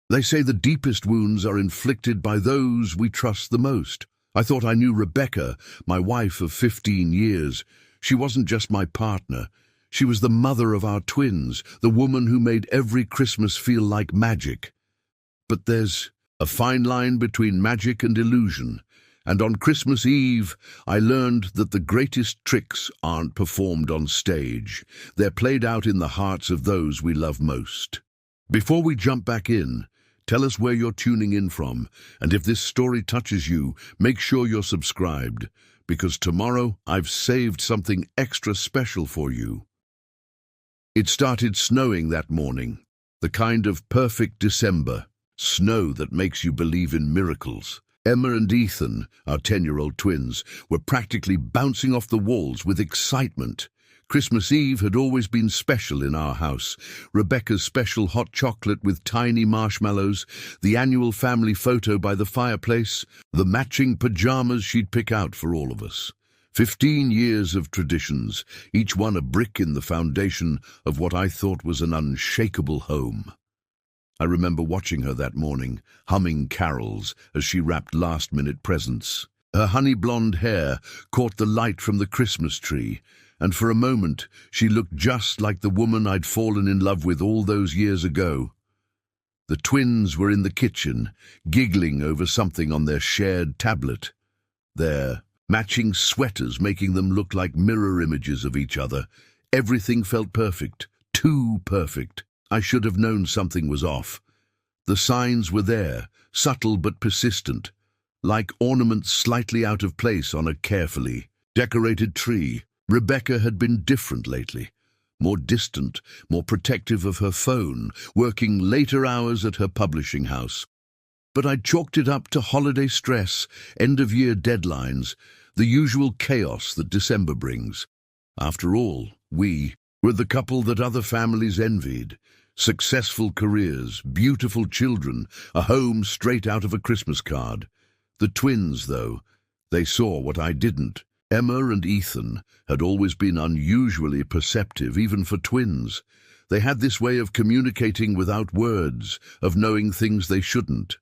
They say the deepest wounds are inflicted by those we trust the most. I thought I knew Rebecca, my wife of 15 years. She wasn't just my partner. She was the mother of our twins, the woman who made every Christmas feel like magic. But there's a fine line between magic and illusion. And on Christmas Eve, I learned that the greatest tricks aren't performed on stage. They're played out in the hearts of those we love most. Before we jump back in, tell us where you're tuning in from, and if this story touches you, make sure you're subscribed, because tomorrow I've saved something extra special for you. It started snowing that morning, the kind of perfect December, snow that makes you believe in miracles. Emma and Ethan, our 10-year-old twins, were practically bouncing off the walls with excitement. Christmas Eve had always been special in our house. Rebecca's special hot chocolate with tiny marshmallows, the annual family photo by the fireplace, the matching pajamas she'd pick out for all of us. 15 years of traditions, each one a brick in the foundation of what I thought was an unshakable home. I remember watching her that morning, humming carols as she wrapped last-minute presents. Her honey-blonde hair caught the light from the Christmas tree, and for a moment she looked just like the woman I'd fallen in love with all those years ago. The twins were in the kitchen, giggling over something on their shared tablet, their matching sweaters making them look like mirror images of each other. Everything felt perfect, too perfect. I should have known something was off. The signs were there, subtle but persistent, like ornaments slightly out of place on a carefully decorated tree. Rebecca had been different lately, more distant, more protective of her phone, working later hours at her publishing house. But I'd chalked it up to holiday stress, end-of-year deadlines, the usual chaos that December brings. After all, we were the couple that other families envied. Successful careers, beautiful children, a home straight out of a Christmas card. The twins, though, they saw what I didn't. Emma and Ethan had always been unusually perceptive, even for twins. They had this way of communicating without words, of knowing things they shouldn't.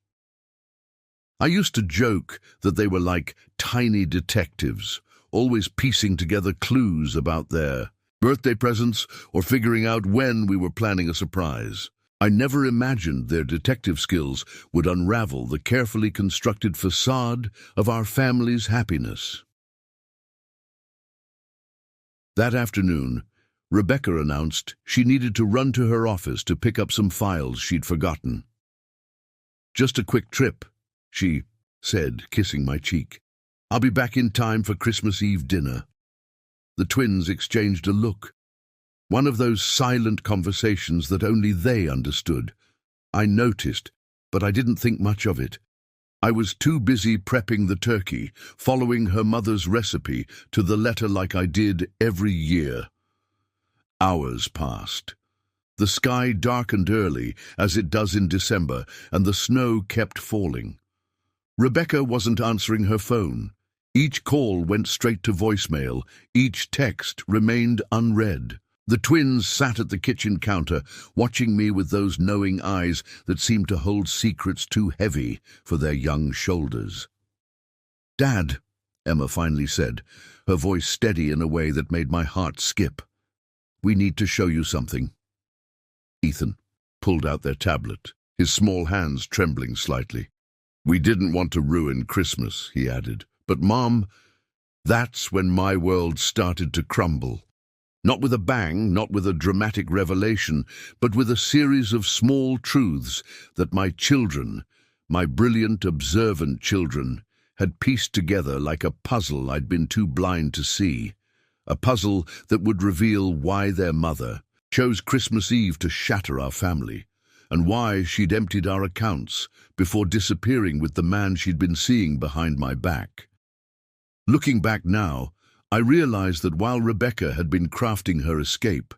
I used to joke that they were like tiny detectives, always piecing together clues about their birthday presents or figuring out when we were planning a surprise. I never imagined their detective skills would unravel the carefully constructed facade of our family's happiness. That afternoon, Rebecca announced she needed to run to her office to pick up some files she'd forgotten. "Just a quick trip," she said, kissing my cheek. "I'll be back in time for Christmas Eve dinner." The twins exchanged a look. One of those silent conversations that only they understood. I noticed, but I didn't think much of it. I was too busy prepping the turkey, following her mother's recipe to the letter like I did every year. Hours passed. The sky darkened early, as it does in December, and the snow kept falling. Rebecca wasn't answering her phone. Each call went straight to voicemail. Each text remained unread. The twins sat at the kitchen counter, watching me with those knowing eyes that seemed to hold secrets too heavy for their young shoulders. "Dad," Emma finally said, her voice steady in a way that made my heart skip. "We need to show you something." Ethan pulled out their tablet, his small hands trembling slightly. "We didn't want to ruin Christmas," he added. "But, Mom," that's when my world started to crumble. Not with a bang, not with a dramatic revelation, but with a series of small truths that my children, my brilliant, observant children, had pieced together like a puzzle I'd been too blind to see. A puzzle that would reveal why their mother chose Christmas Eve to shatter our family, and why she'd emptied our accounts before disappearing with the man she'd been seeing behind my back. Looking back now, I realized that while Rebecca had been crafting her escape,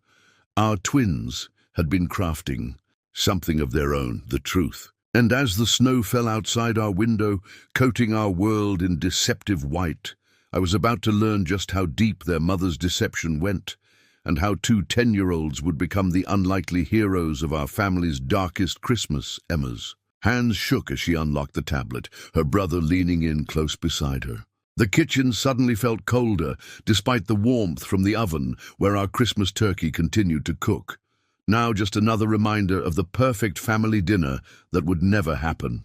our twins had been crafting something of their own, the truth. And as the snow fell outside our window, coating our world in deceptive white, I was about to learn just how deep their mother's deception went, and how two 10-year-olds would become the unlikely heroes of our family's darkest Christmas. Emma's hands shook as she unlocked the tablet, her brother leaning in close beside her. The kitchen suddenly felt colder, despite the warmth from the oven where our Christmas turkey continued to cook. Now just another reminder of the perfect family dinner that would never happen.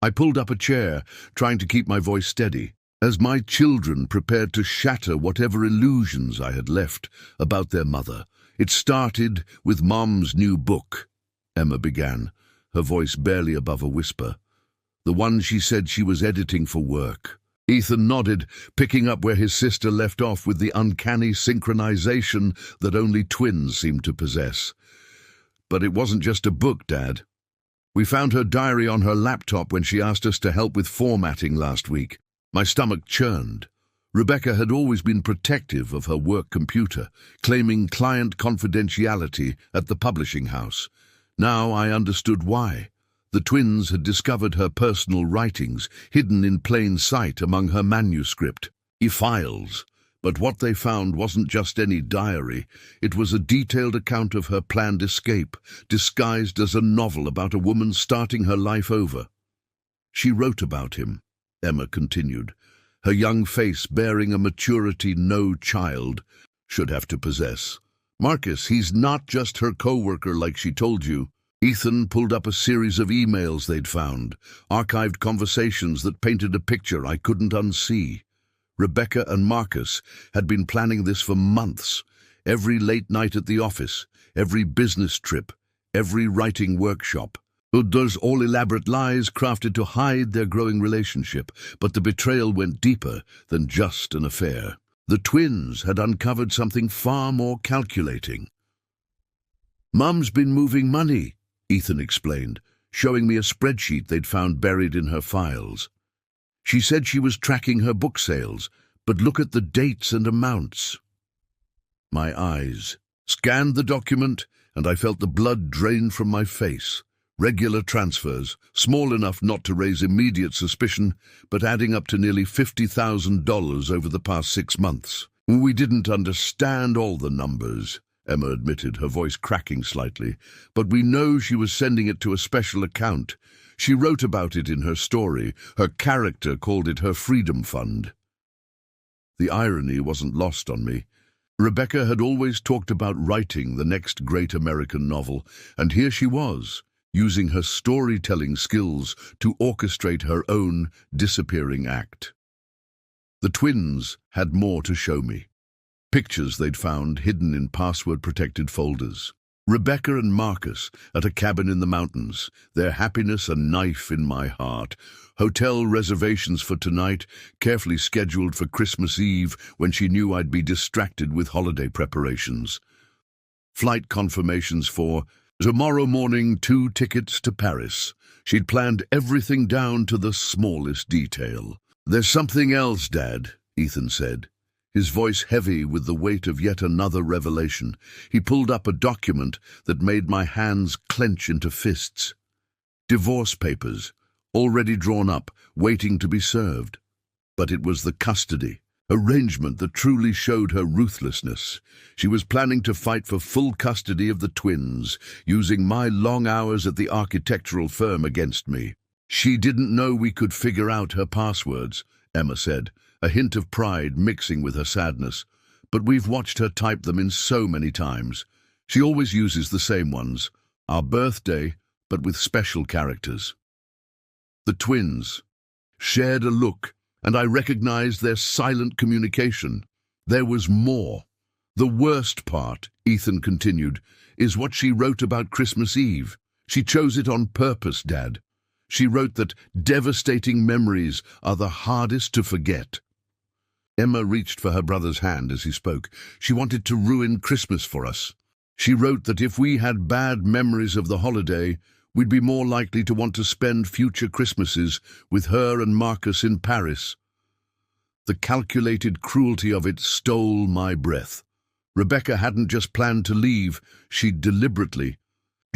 I pulled up a chair, trying to keep my voice steady, as my children prepared to shatter whatever illusions I had left about their mother. It started with Mom's new book, Emma began, her voice barely above a whisper. The one she said she was editing for work. Ethan nodded, picking up where his sister left off with the uncanny synchronization that only twins seem to possess. But it wasn't just a book, Dad. We found her diary on her laptop when she asked us to help with formatting last week. My stomach churned. Rebecca had always been protective of her work computer, claiming client confidentiality at the publishing house. Now I understood why. The twins had discovered her personal writings, hidden in plain sight among her manuscript, files. But what they found wasn't just any diary. It was a detailed account of her planned escape, disguised as a novel about a woman starting her life over. She wrote about him, Emma continued, her young face bearing a maturity no child should have to possess. Marcus, he's not just her co-worker like she told you. Ethan pulled up a series of emails they'd found, archived conversations that painted a picture I couldn't unsee. Rebecca and Marcus had been planning this for months. Every late night at the office, every business trip, every writing workshop. Those all elaborate lies crafted to hide their growing relationship, but the betrayal went deeper than just an affair. The twins had uncovered something far more calculating. "Mum's been moving money," Ethan explained, showing me a spreadsheet they'd found buried in her files. She said she was tracking her book sales, but look at the dates and amounts. My eyes scanned the document, and I felt the blood drain from my face. Regular transfers, small enough not to raise immediate suspicion, but adding up to nearly $50,000 over the past 6 months. We didn't understand all the numbers, Emma admitted, her voice cracking slightly, but we know she was sending it to a special account. She wrote about it in her story. Her character called it her freedom fund. The irony wasn't lost on me. Rebecca had always talked about writing the next great American novel, and here she was, using her storytelling skills to orchestrate her own disappearing act. The twins had more to show me. Pictures they'd found hidden in password-protected folders. Rebecca and Marcus at a cabin in the mountains, their happiness a knife in my heart. Hotel reservations for tonight, carefully scheduled for Christmas Eve when she knew I'd be distracted with holiday preparations. Flight confirmations for tomorrow morning, 2 tickets to Paris. She'd planned everything down to the smallest detail. "There's something else, Dad," Ethan said, his voice heavy with the weight of yet another revelation. He pulled up a document that made my hands clench into fists. Divorce papers, already drawn up, waiting to be served. But it was the custody arrangement that truly showed her ruthlessness. She was planning to fight for full custody of the twins, using my long hours at the architectural firm against me. "She didn't know we could figure out her passwords," Emma said, a hint of pride mixing with her sadness. "But we've watched her type them in so many times. She always uses the same ones, our birthday, but with special characters." The twins shared a look, and I recognized their silent communication. There was more. "The worst part," Ethan continued, "is what she wrote about Christmas Eve. She chose it on purpose, Dad. She wrote that devastating memories are the hardest to forget." Emma reached for her brother's hand as he spoke. "She wanted to ruin Christmas for us. She wrote that if we had bad memories of the holiday, we'd be more likely to want to spend future Christmases with her and Marcus in Paris." The calculated cruelty of it stole my breath. Rebecca hadn't just planned to leave, she'd deliberately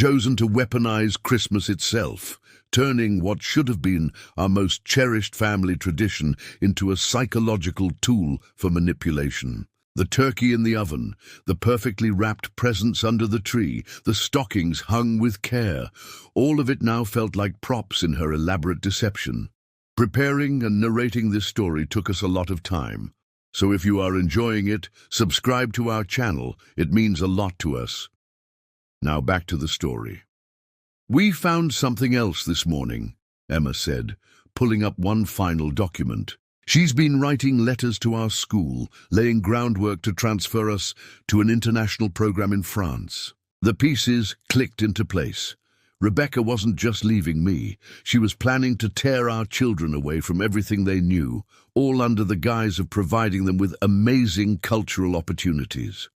chosen to weaponize Christmas itself, turning what should have been our most cherished family tradition into a psychological tool for manipulation. The turkey in the oven, the perfectly wrapped presents under the tree, the stockings hung with care. All of it now felt like props in her elaborate deception. Preparing and narrating this story took us a lot of time. So if you are enjoying it, subscribe to our channel. It means a lot to us. Now back to the story. "We found something else this morning," Emma said, pulling up one final document. "She's been writing letters to our school, laying groundwork to transfer us to an international program in France." The pieces clicked into place. Rebecca wasn't just leaving me. She was planning to tear our children away from everything they knew, all under the guise of providing them with amazing cultural opportunities.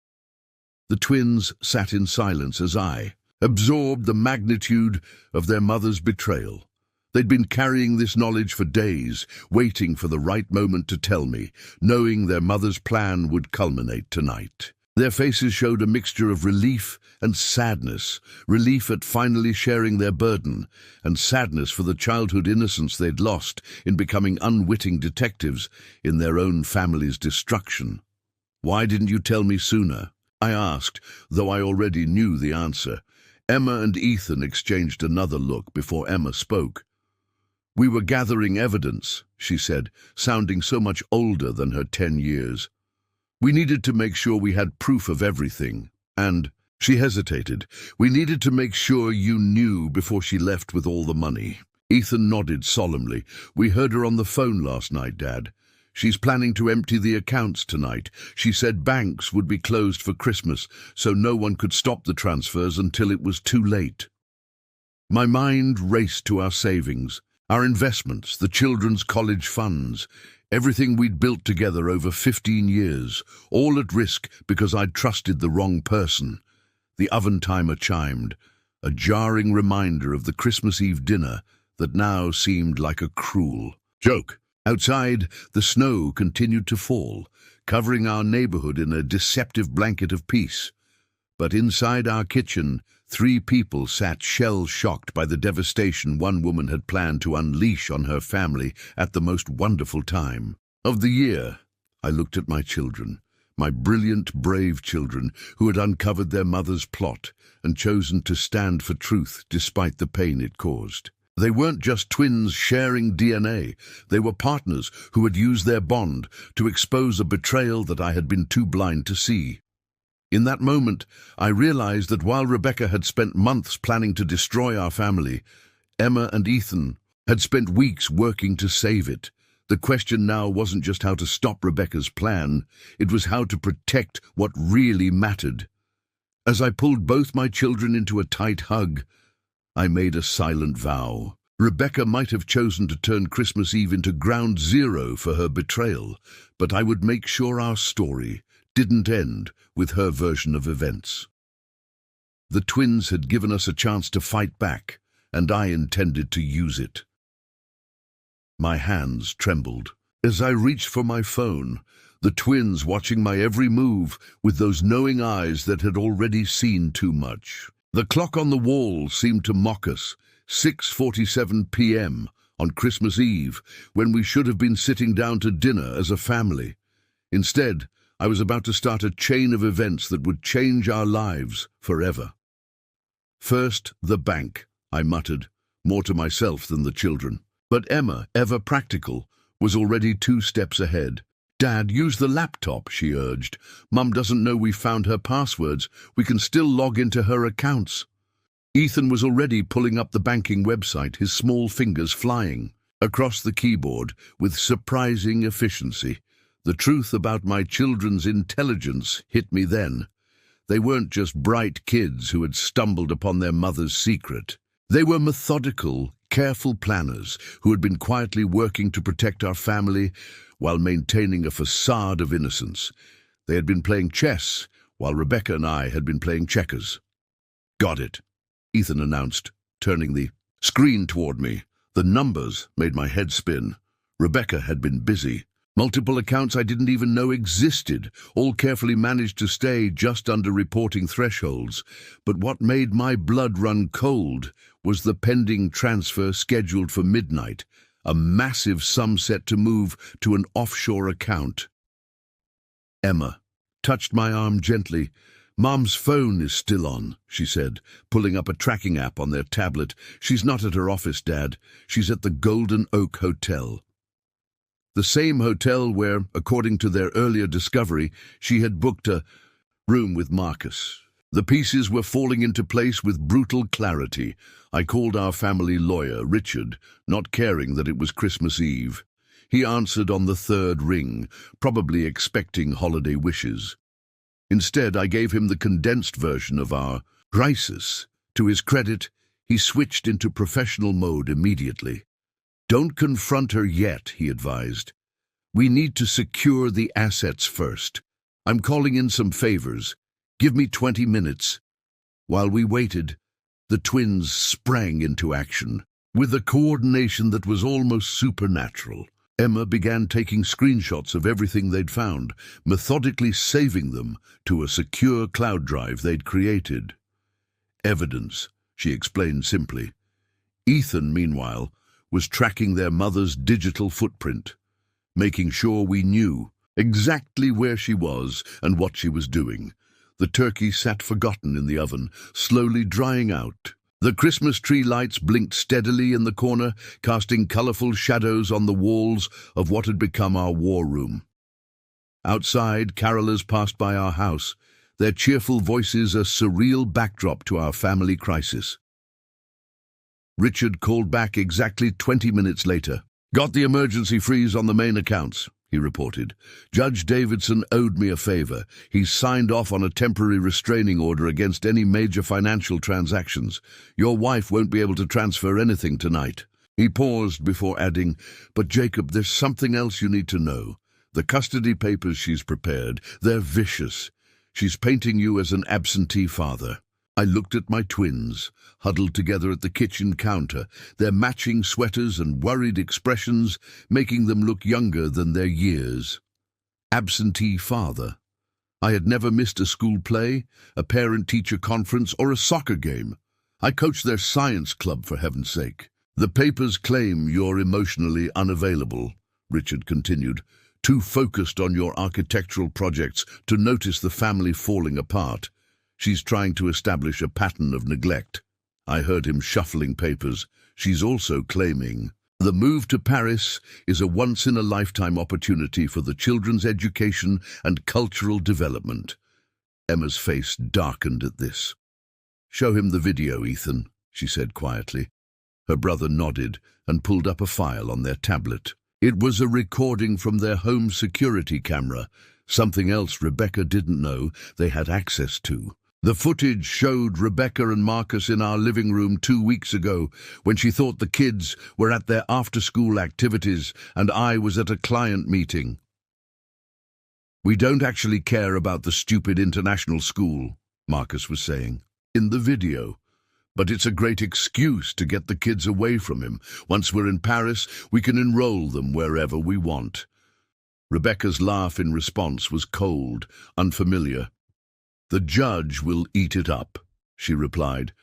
The twins sat in silence as I absorbed the magnitude of their mother's betrayal. They'd been carrying this knowledge for days, waiting for the right moment to tell me, knowing their mother's plan would culminate tonight. Their faces showed a mixture of relief and sadness, relief at finally sharing their burden, and sadness for the childhood innocence they'd lost in becoming unwitting detectives in their own family's destruction. "Why didn't you tell me sooner?" I asked, though I already knew the answer. Emma and Ethan exchanged another look before Emma spoke. "We were gathering evidence," she said, sounding so much older than her 10 years. "We needed to make sure we had proof of everything. And," she hesitated, "we needed to make sure you knew before she left with all the money." Ethan nodded solemnly. "We heard her on the phone last night, Dad. She's planning to empty the accounts tonight. She said banks would be closed for Christmas, so no one could stop the transfers until it was too late." My mind raced to our savings, our investments, the children's college funds, everything we'd built together over 15 years, all at risk because I'd trusted the wrong person. The oven timer chimed, a jarring reminder of the Christmas Eve dinner that now seemed like a cruel joke. Outside, the snow continued to fall, covering our neighborhood in a deceptive blanket of peace. But inside our kitchen, 3 people sat shell-shocked by the devastation one woman had planned to unleash on her family at the most wonderful time of the year. I looked at my children, my brilliant, brave children who had uncovered their mother's plot and chosen to stand for truth despite the pain it caused. They weren't just twins sharing DNA. They were partners who had used their bond to expose a betrayal that I had been too blind to see. In that moment, I realized that while Rebecca had spent months planning to destroy our family, Emma and Ethan had spent weeks working to save it. The question now wasn't just how to stop Rebecca's plan, it was how to protect what really mattered. As I pulled both my children into a tight hug, I made a silent vow. Rebecca might have chosen to turn Christmas Eve into ground zero for her betrayal, but I would make sure our story didn't end with her version of events. The twins had given us a chance to fight back, and I intended to use it. My hands trembled as I reached for my phone, the twins watching my every move with those knowing eyes that had already seen too much. The clock on the wall seemed to mock us, 6:47 p.m. on Christmas Eve, when we should have been sitting down to dinner as a family. Instead, I was about to start a chain of events that would change our lives forever. "First, the bank," I muttered, more to myself than the children. But Emma, ever practical, was already 2 steps ahead. "Dad, use the laptop," she urged. "Mum doesn't know we found her passwords. We can still log into her accounts." Ethan was already pulling up the banking website, his small fingers flying across the keyboard with surprising efficiency. The truth about my children's intelligence hit me then. They weren't just bright kids who had stumbled upon their mother's secret. They were methodical, careful planners who had been quietly working to protect our family while maintaining a facade of innocence. They had been playing chess while Rebecca and I had been playing checkers. "Got it," Ethan announced, turning the screen toward me. The numbers made my head spin. Rebecca had been busy. Multiple accounts I didn't even know existed, all carefully managed to stay just under reporting thresholds. But what made my blood run cold was the pending transfer scheduled for midnight, a massive sum set to move to an offshore account. "Emma," touched my arm gently. "Mom's phone is still on," she said, pulling up a tracking app on their tablet. "She's not at her office, Dad. She's at the Golden Oak Hotel." The same hotel where, according to their earlier discovery, she had booked a room with Marcus. The pieces were falling into place with brutal clarity. I called our family lawyer, Richard, not caring that it was Christmas Eve. He answered on the third ring, probably expecting holiday wishes. Instead, I gave him the condensed version of our crisis. To his credit, he switched into professional mode immediately. "Don't confront her yet," he advised. "We need to secure the assets first. I'm calling in some favors. Give me 20 minutes. While we waited, the twins sprang into action. With a coordination that was almost supernatural, Emma began taking screenshots of everything they'd found, methodically saving them to a secure cloud drive they'd created. "Evidence," she explained simply. Ethan, meanwhile, was tracking their mother's digital footprint, making sure we knew exactly where she was and what she was doing. The turkey sat forgotten in the oven, slowly drying out. The Christmas tree lights blinked steadily in the corner, casting colorful shadows on the walls of what had become our war room. Outside, carolers passed by our house, their cheerful voices a surreal backdrop to our family crisis. Richard called back exactly 20 minutes later. "Got the emergency freeze on the main accounts," he reported. "Judge Davidson owed me a favor. He's signed off on a temporary restraining order against any major financial transactions. Your wife won't be able to transfer anything tonight." He paused before adding, "But Jacob, there's something else you need to know. The custody papers she's prepared, they're vicious. She's painting you as an absentee father." I looked at my twins, huddled together at the kitchen counter, their matching sweaters and worried expressions making them look younger than their years. Absentee father. I had never missed a school play, a parent-teacher conference, or a soccer game. I coached their science club, for heaven's sake. "The papers claim you're emotionally unavailable," Richard continued, "too focused on your architectural projects to notice the family falling apart. She's trying to establish a pattern of neglect." I heard him shuffling papers. "She's also claiming the move to Paris is a once-in-a-lifetime opportunity for the children's education and cultural development." Emma's face darkened at this. "Show him the video, Ethan," she said quietly. Her brother nodded and pulled up a file on their tablet. It was a recording from their home security camera, something else Rebecca didn't know they had access to. The footage showed Rebecca and Marcus in our living room 2 weeks ago when she thought the kids were at their after-school activities and I was at a client meeting. "We don't actually care about the stupid international school," Marcus was saying, in the video. "But it's a great excuse to get the kids away from him. Once we're in Paris, we can enroll them wherever we want." Rebecca's laugh in response was cold, unfamiliar. "The judge will eat it up," she replied.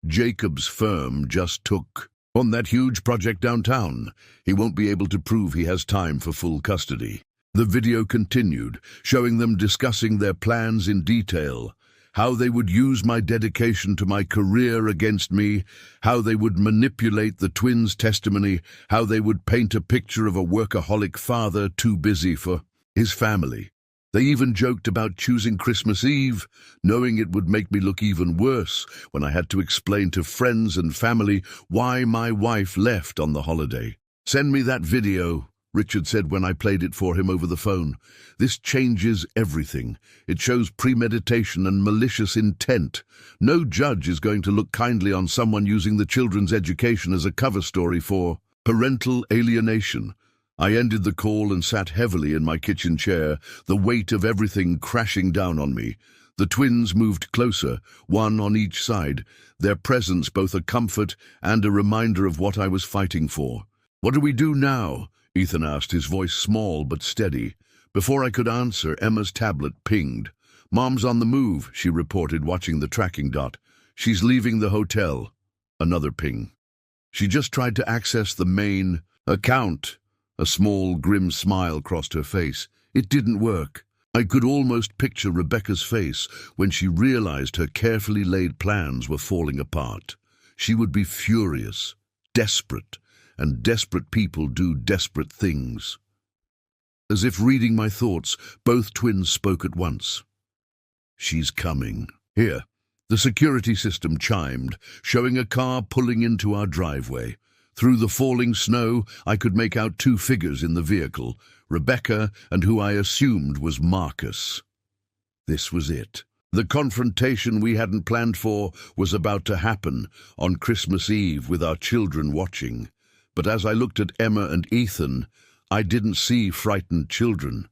"Jacob's firm just took on that huge project downtown. He won't be able to prove he has time for full custody." The video continued, showing them discussing their plans in detail. How they would use my dedication to my career against me, how they would manipulate the twins' testimony, how they would paint a picture of a workaholic father too busy for his family. They even joked about choosing Christmas Eve, knowing it would make me look even worse when I had to explain to friends and family why my wife left on the holiday. "Send me that video," Richard said when I played it for him over the phone. "This changes everything. It shows premeditation and malicious intent. No judge is going to look kindly on someone using the children's education as a cover story for parental alienation." I ended the call and sat heavily in my kitchen chair, the weight of everything crashing down on me. The twins moved closer, one on each side, their presence both a comfort and a reminder of what I was fighting for. "What do we do now?" Ethan asked, his voice small but steady. Before I could answer, Emma's tablet pinged. "Mom's on the move," she reported, watching the tracking dot. "She's leaving the hotel." Another ping. "She just tried to access the main account." A small, grim smile crossed her face. "It didn't work." I could almost picture Rebecca's face when she realized her carefully laid plans were falling apart. She would be furious, desperate, and desperate people do desperate things. As if reading my thoughts, both twins spoke at once. "She's coming." Here, the security system chimed, showing a car pulling into our driveway. Through the falling snow, I could make out two figures in the vehicle, Rebecca and who I assumed was Marcus. This was it. The confrontation we hadn't planned for was about to happen on Christmas Eve with our children watching. But as I looked at Emma and Ethan, I didn't see frightened children.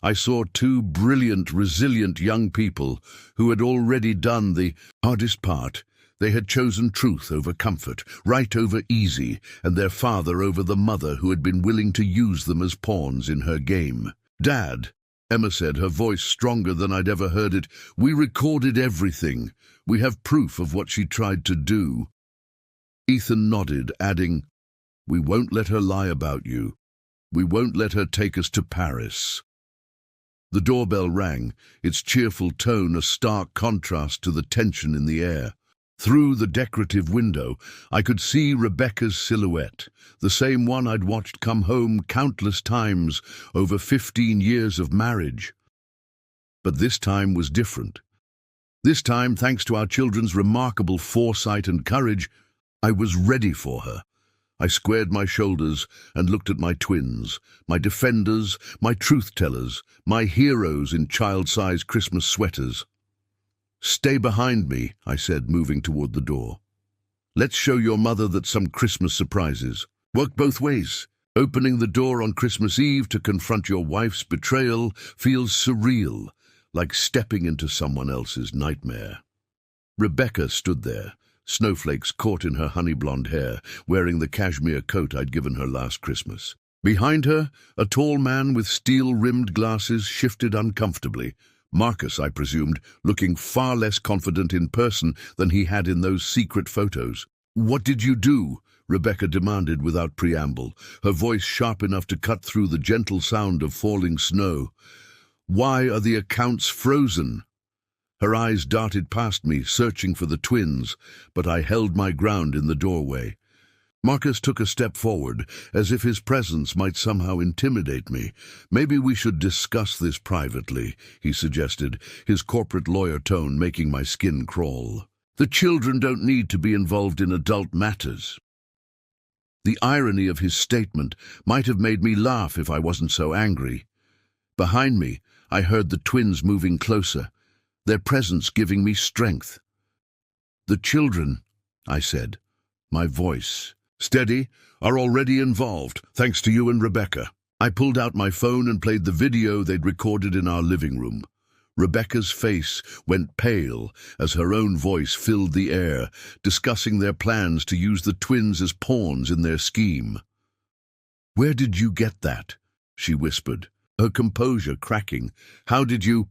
I saw two brilliant, resilient young people who had already done the hardest part. They had chosen truth over comfort, right over easy, and their father over the mother who had been willing to use them as pawns in her game. "Dad," Emma said, her voice stronger than I'd ever heard it, "we recorded everything. We have proof of what she tried to do." Ethan nodded, adding, "We won't let her lie about you. We won't let her take us to Paris." The doorbell rang, its cheerful tone a stark contrast to the tension in the air. Through the decorative window, I could see Rebecca's silhouette, the same one I'd watched come home countless times over 15 years of marriage. But this time was different. This time, thanks to our children's remarkable foresight and courage, I was ready for her. I squared my shoulders and looked at my twins, my defenders, my truth-tellers, my heroes in child-sized Christmas sweaters. "Stay behind me," I said, moving toward the door. "Let's show your mother that some Christmas surprises work both ways. Opening the door on Christmas Eve to confront your wife's betrayal feels surreal, like stepping into someone else's nightmare." Rebecca stood there, snowflakes caught in her honey-blonde hair, wearing the cashmere coat I'd given her last Christmas. Behind her, a tall man with steel-rimmed glasses shifted uncomfortably. Marcus, I presumed, looking far less confident in person than he had in those secret photos. "What did you do?" Rebecca demanded without preamble, her voice sharp enough to cut through the gentle sound of falling snow. "Why are the accounts frozen?" Her eyes darted past me, searching for the twins, but I held my ground in the doorway. Marcus took a step forward, as if his presence might somehow intimidate me. "Maybe we should discuss this privately," he suggested, his corporate lawyer tone making my skin crawl. "The children don't need to be involved in adult matters." The irony of his statement might have made me laugh if I wasn't so angry. Behind me, I heard the twins moving closer, their presence giving me strength. "The children," I said, my voice steady, "are already involved, thanks to you and Rebecca." I pulled out my phone and played the video they'd recorded in our living room. Rebecca's face went pale as her own voice filled the air, discussing their plans to use the twins as pawns in their scheme. "Where did you get that?" she whispered, her composure cracking. "How did you—"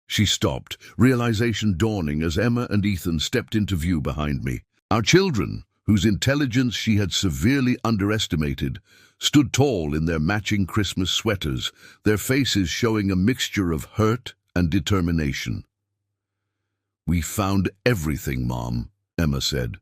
She stopped, realization dawning as Emma and Ethan stepped into view behind me. Our children, whose intelligence she had severely underestimated, stood tall in their matching Christmas sweaters, their faces showing a mixture of hurt and determination. "We found everything, Mom," Emma said,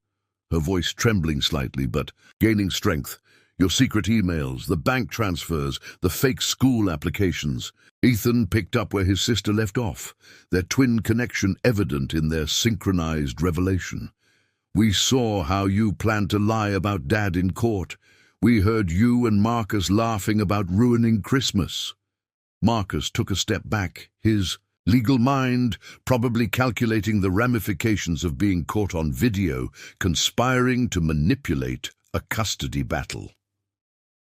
her voice trembling slightly but gaining strength. "Your secret emails, the bank transfers, the fake school applications." Ethan picked up where his sister left off, their twin connection evident in their synchronized revelation. "We saw how you planned to lie about Dad in court. We heard you and Marcus laughing about ruining Christmas." Marcus took a step back, his legal mind probably calculating the ramifications of being caught on video, conspiring to manipulate a custody battle.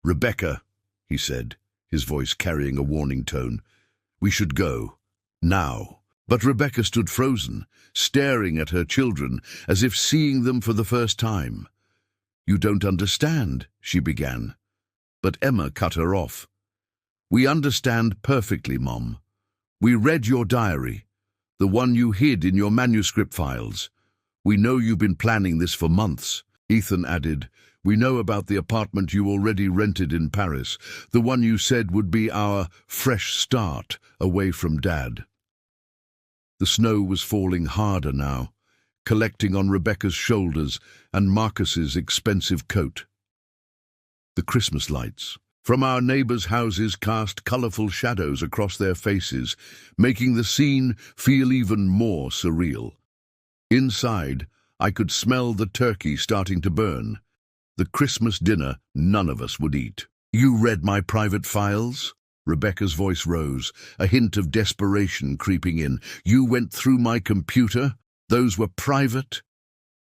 "Rebecca," he said, his voice carrying a warning tone, "we should go. Now." But Rebecca stood frozen, staring at her children, as if seeing them for the first time. "You don't understand," she began. But Emma cut her off. "We understand perfectly, Mom. We read your diary, the one you hid in your manuscript files. We know you've been planning this for months." Ethan added, We know about the apartment you already rented in Paris, the one you said would be our fresh start away from Dad. The snow was falling harder now, collecting on Rebecca's shoulders and Marcus's expensive coat. The Christmas lights from our neighbors' houses cast colorful shadows across their faces, making the scene feel even more surreal. Inside, I could smell the turkey starting to burn. The Christmas dinner none of us would eat. "You read my private files?" Rebecca's voice rose, a hint of desperation creeping in. "You went through my computer? Those were private?"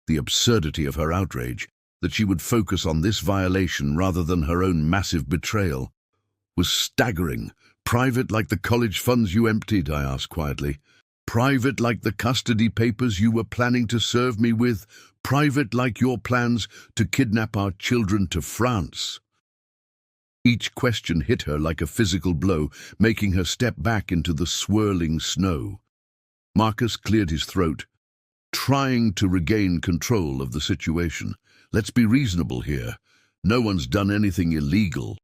The absurdity of her outrage, that she would focus on this violation rather than her own massive betrayal, was staggering. "Private like the college funds you emptied?" I asked quietly. "Private like the custody papers you were planning to serve me with? Private like your plans to kidnap our children to France?" Each question hit her like a physical blow, making her step back into the swirling snow. Marcus cleared his throat, trying to regain control of the situation. "Let's be reasonable here. No one's done anything illegal."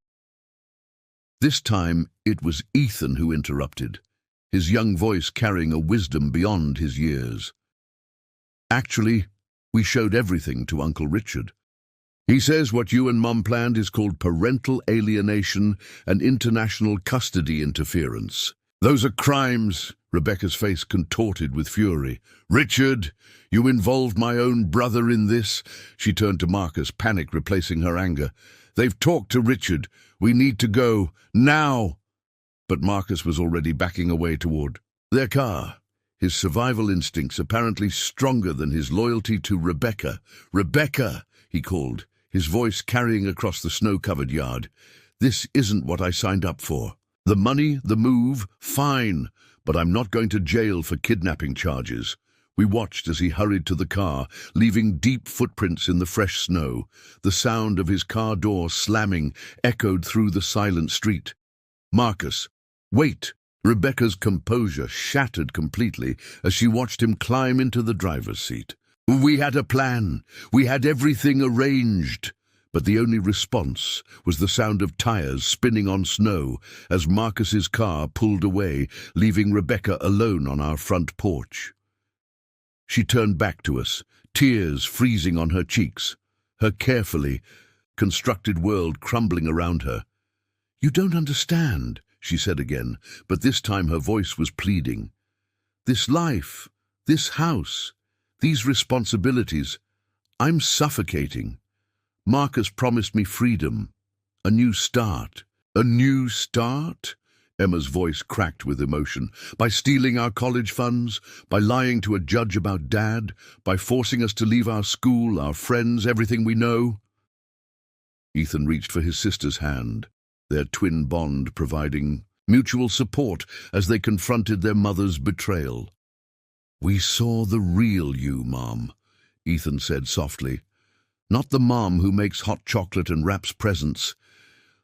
This time, it was Ethan who interrupted, his young voice carrying a wisdom beyond his years. "Actually, we showed everything to Uncle Richard. He says what you and Mom planned is called parental alienation and international custody interference. Those are crimes." Rebecca's face contorted with fury. "Richard, you involved my own brother in this." She turned to Marcus, panic replacing her anger. "They've talked to Richard. We need to go, now." But Marcus was already backing away toward their car, his survival instincts apparently stronger than his loyalty to Rebecca. "Rebecca," he called, his voice carrying across the snow-covered yard. "This isn't what I signed up for. The money, the move, fine, but I'm not going to jail for kidnapping charges." We watched as he hurried to the car, leaving deep footprints in the fresh snow. The sound of his car door slamming echoed through the silent street. "Marcus, wait!" Rebecca's composure shattered completely as she watched him climb into the driver's seat. "We had a plan. We had everything arranged." But the only response was the sound of tires spinning on snow as Marcus's car pulled away, leaving Rebecca alone on our front porch. She turned back to us, tears freezing on her cheeks, her carefully constructed world crumbling around her. "You don't understand," she said again, but this time her voice was pleading. "This life, this house, these responsibilities, I'm suffocating. Marcus promised me freedom, a new start." "A new start?" Emma's voice cracked with emotion. "By stealing our college funds, by lying to a judge about Dad, by forcing us to leave our school, our friends, everything we know?" Ethan reached for his sister's hand, their twin bond providing mutual support as they confronted their mother's betrayal. "We saw the real you, Mom," Ethan said softly. "Not the mom who makes hot chocolate and wraps presents.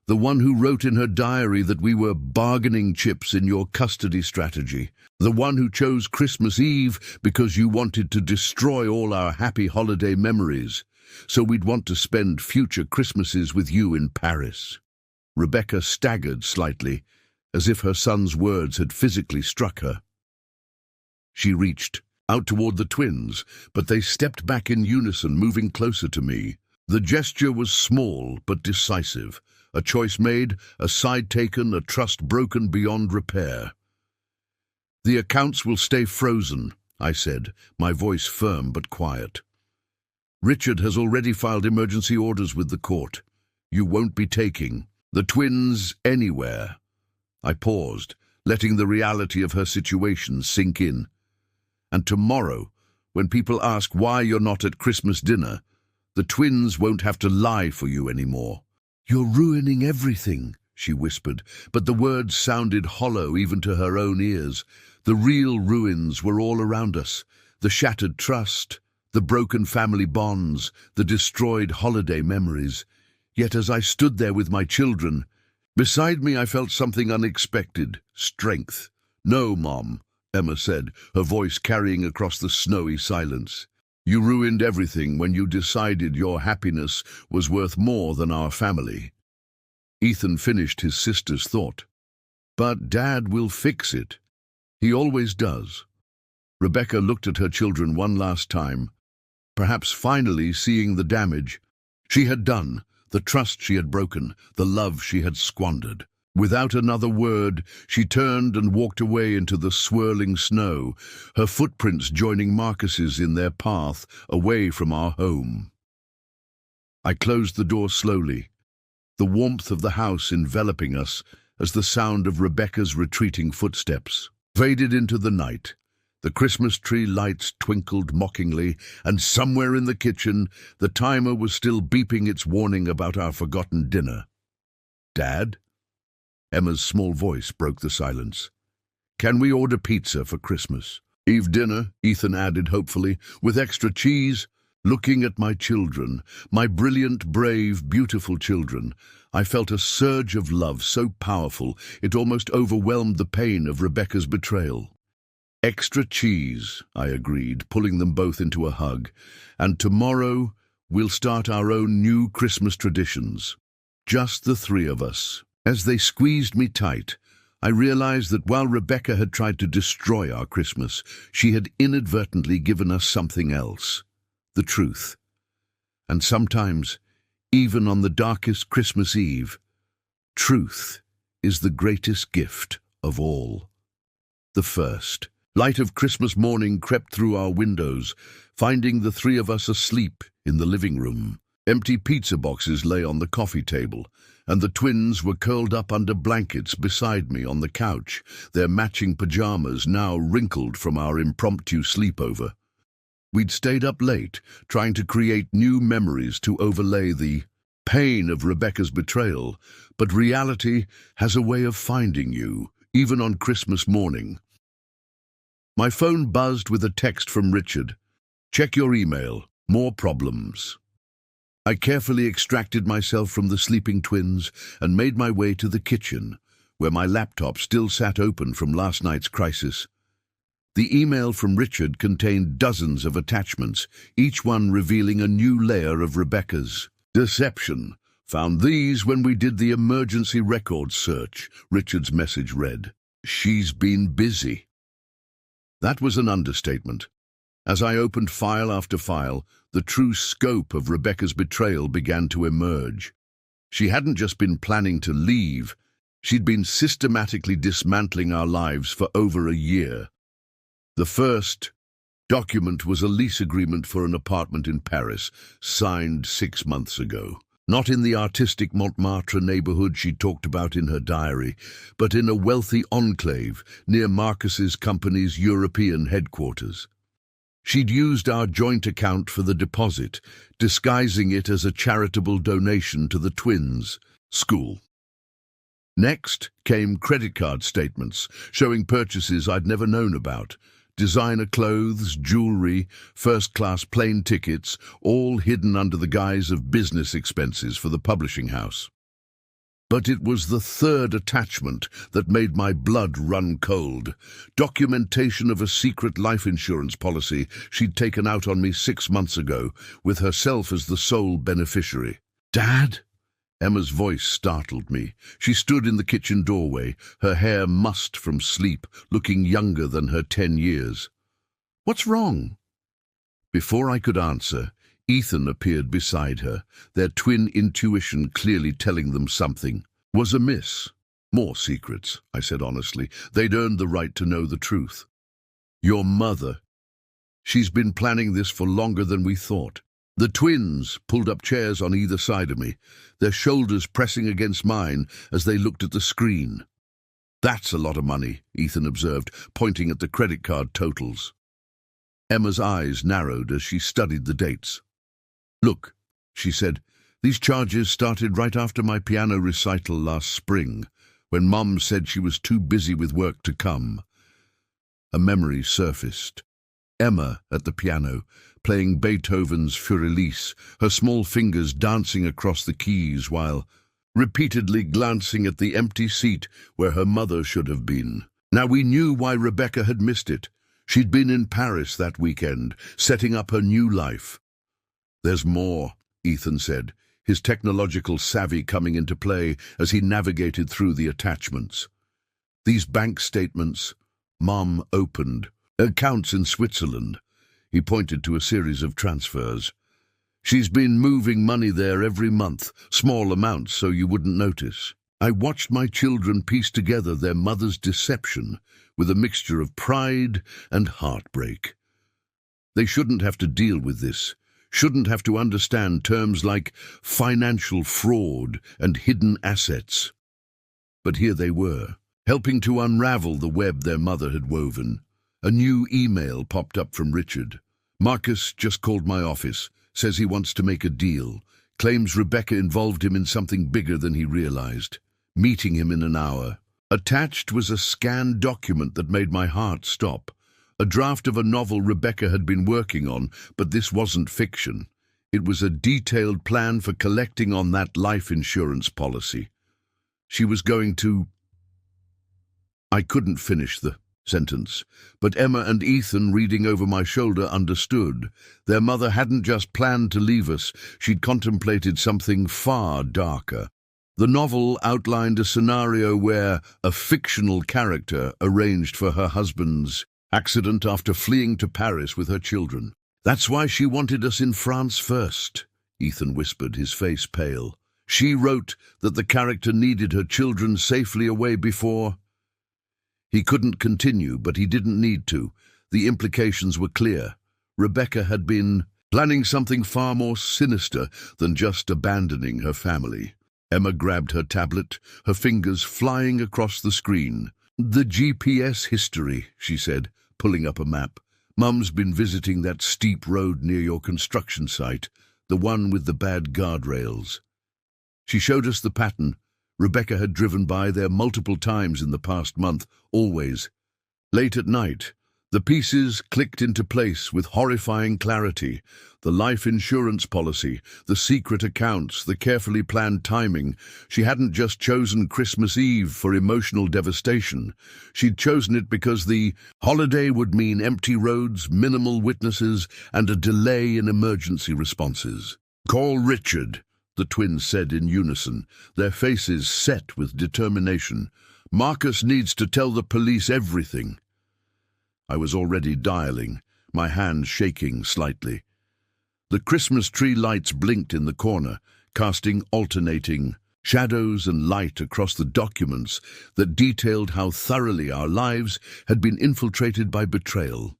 The one who wrote in her diary that we were bargaining chips in your custody strategy. The one who chose Christmas Eve because you wanted to destroy all our happy holiday memories, so we'd want to spend future Christmases with you in Paris." Rebecca staggered slightly, as if her son's words had physically struck her. She reached out toward the twins, but they stepped back in unison, moving closer to me. The gesture was small but decisive. A choice made, a side taken, a trust broken beyond repair. "The accounts will stay frozen," I said, my voice firm but quiet. "Richard has already filed emergency orders with the court. You won't be taking the twins anywhere." I paused, letting the reality of her situation sink in. "And tomorrow, when people ask why you're not at Christmas dinner, the twins won't have to lie for you anymore." "You're ruining everything," she whispered, but the words sounded hollow even to her own ears. The real ruins were all around us. The shattered trust, the broken family bonds, the destroyed holiday memories. Yet as I stood there with my children, beside me I felt something unexpected, strength. "No, Mom," Emma said, her voice carrying across the snowy silence. You ruined everything when you decided your happiness was worth more than our family." Ethan finished his sister's thought. "But Dad will fix it. He always does." Rebecca looked at her children one last time, perhaps finally seeing the damage she had done, the trust she had broken, the love she had squandered. Without another word, she turned and walked away into the swirling snow, her footprints joining Marcus's in their path away from our home. I closed the door slowly, the warmth of the house enveloping us as the sound of Rebecca's retreating footsteps faded into the night. The Christmas tree lights twinkled mockingly, and somewhere in the kitchen, the timer was still beeping its warning about our forgotten dinner. "Dad?" Emma's small voice broke the silence. "Can we order pizza for Christmas Eve dinner?" Ethan added hopefully, "with extra cheese." Looking at my children, my brilliant, brave, beautiful children, I felt a surge of love so powerful it almost overwhelmed the pain of Rebecca's betrayal. "Extra cheese," I agreed, pulling them both into a hug. "And tomorrow we'll start our own new Christmas traditions. Just the three of us." As they squeezed me tight, I realized that while Rebecca had tried to destroy our Christmas, she had inadvertently given us something else: the truth. And sometimes, even on the darkest Christmas Eve, truth is the greatest gift of all. The first light of Christmas morning crept through our windows, finding the three of us asleep in the living room. Empty pizza boxes lay on the coffee table, and the twins were curled up under blankets beside me on the couch, their matching pajamas now wrinkled from our impromptu sleepover. We'd stayed up late, trying to create new memories to overlay the pain of Rebecca's betrayal, but reality has a way of finding you, even on Christmas morning. My phone buzzed with a text from Richard. "Check your email. More problems." I carefully extracted myself from the sleeping twins and made my way to the kitchen, where my laptop still sat open from last night's crisis. The email from Richard contained dozens of attachments, each one revealing a new layer of Rebecca's deception. "Found these when we did the emergency records search," Richard's message read. "She's been busy." That was an understatement. As I opened file after file, the true scope of Rebecca's betrayal began to emerge. She hadn't just been planning to leave, she'd been systematically dismantling our lives for over a year. The first document was a lease agreement for an apartment in Paris, signed 6 months ago. Not in the artistic Montmartre neighborhood she talked about in her diary, but in a wealthy enclave near Marcus's company's European headquarters. She'd used our joint account for the deposit, disguising it as a charitable donation to the twins' school. Next came credit card statements, showing purchases I'd never known about. Designer clothes, jewelry, first-class plane tickets, all hidden under the guise of business expenses for the publishing house. But it was the third attachment that made my blood run cold. Documentation of a secret life insurance policy she'd taken out on me 6 months ago, with herself as the sole beneficiary. "Dad?" Emma's voice startled me. She stood in the kitchen doorway, her hair mussed from sleep, looking younger than her 10 years. "What's wrong?" Before I could answer, Ethan appeared beside her, their twin intuition clearly telling them something was amiss. "More secrets," I said honestly. "They'd earned the right to know the truth." "Your mother. She's been planning this for longer than we thought." The twins pulled up chairs on either side of me, their shoulders pressing against mine as they looked at the screen. "That's a lot of money," Ethan observed, pointing at the credit card totals. Emma's eyes narrowed as she studied the dates. "Look," she said, "these charges started right after my piano recital last spring, when Mom said she was too busy with work to come." A memory surfaced. Emma at the piano, playing Beethoven's Fürelise, her small fingers dancing across the keys while repeatedly glancing at the empty seat where her mother should have been. Now we knew why Rebecca had missed it. She'd been in Paris that weekend, setting up her new life. "There's more," Ethan said, his technological savvy coming into play as he navigated through the attachments. "These bank statements, Mom opened. Accounts in Switzerland." He pointed to a series of transfers. "She's been moving money there every month, small amounts so you wouldn't notice." I watched my children piece together their mother's deception with a mixture of pride and heartbreak. They shouldn't have to deal with this, shouldn't have to understand terms like financial fraud and hidden assets. But here they were, helping to unravel the web their mother had woven. A new email popped up from Richard. "Marcus just called my office, says he wants to make a deal, claims Rebecca involved him in something bigger than he realized. Meeting him in an hour." Attached was a scanned document that made my heart stop. A draft of a novel Rebecca had been working on, but this wasn't fiction. It was a detailed plan for collecting on that life insurance policy. She was going to... I couldn't finish the sentence, but Emma and Ethan, reading over my shoulder, understood. Their mother hadn't just planned to leave us, she'd contemplated something far darker. The novel outlined a scenario where a fictional character arranged for her husband's accident after fleeing to Paris with her children. "That's why she wanted us in France first," Ethan whispered, his face pale. "She wrote that the character needed her children safely away before..." He couldn't continue, but he didn't need to. The implications were clear. Rebecca had been planning something far more sinister than just abandoning her family. Emma grabbed her tablet, her fingers flying across the screen. "The GPS history," she said, pulling up a map. "Mum's been visiting that steep road near your construction site, the one with the bad guardrails." She showed us the pattern. Rebecca had driven by there multiple times in the past month, always. Late at night, the pieces clicked into place with horrifying clarity. The life insurance policy, the secret accounts, the carefully planned timing. She hadn't just chosen Christmas Eve for emotional devastation. She'd chosen it because the holiday would mean empty roads, minimal witnesses, and a delay in emergency responses. "Call Richard," the twins said in unison, their faces set with determination. "Marcus needs to tell the police everything." I was already dialing, my hand shaking slightly. The Christmas tree lights blinked in the corner, casting alternating shadows and light across the documents that detailed how thoroughly our lives had been infiltrated by betrayal.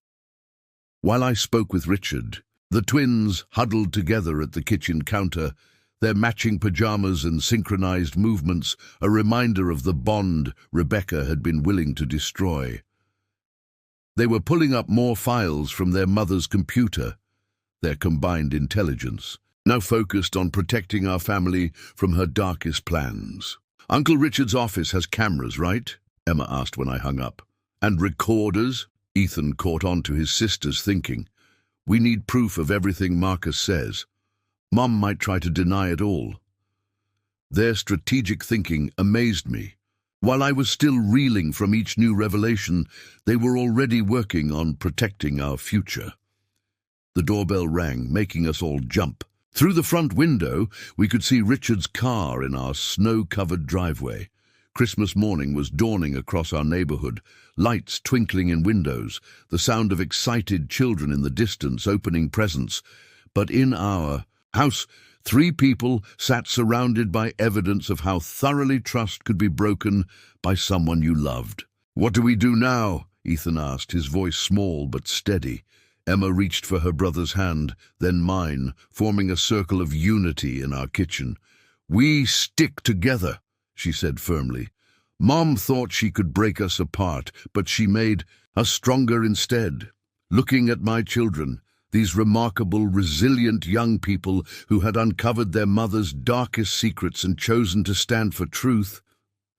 While I spoke with Richard, the twins huddled together at the kitchen counter, their matching pajamas and synchronized movements a reminder of the bond Rebecca had been willing to destroy. They were pulling up more files from their mother's computer, their combined intelligence, now focused on protecting our family from her darkest plans. "Uncle Richard's office has cameras, right?" Emma asked when I hung up. "And recorders?" Ethan caught on to his sister's thinking. "We need proof of everything Marcus says. Mom might try to deny it all." Their strategic thinking amazed me. While I was still reeling from each new revelation, they were already working on protecting our future. The doorbell rang, making us all jump. Through the front window, we could see Richard's car in our snow-covered driveway. Christmas morning was dawning across our neighborhood, lights twinkling in windows, the sound of excited children in the distance opening presents. But in our house, 3 people sat surrounded by evidence of how thoroughly trust could be broken by someone you loved. "What do we do now?" Ethan asked, his voice small but steady. Emma reached for her brother's hand, then mine, forming a circle of unity in our kitchen. "We stick together," she said firmly. "Mom thought she could break us apart, but she made us stronger instead." Looking at my children, these remarkable, resilient young people who had uncovered their mother's darkest secrets and chosen to stand for truth,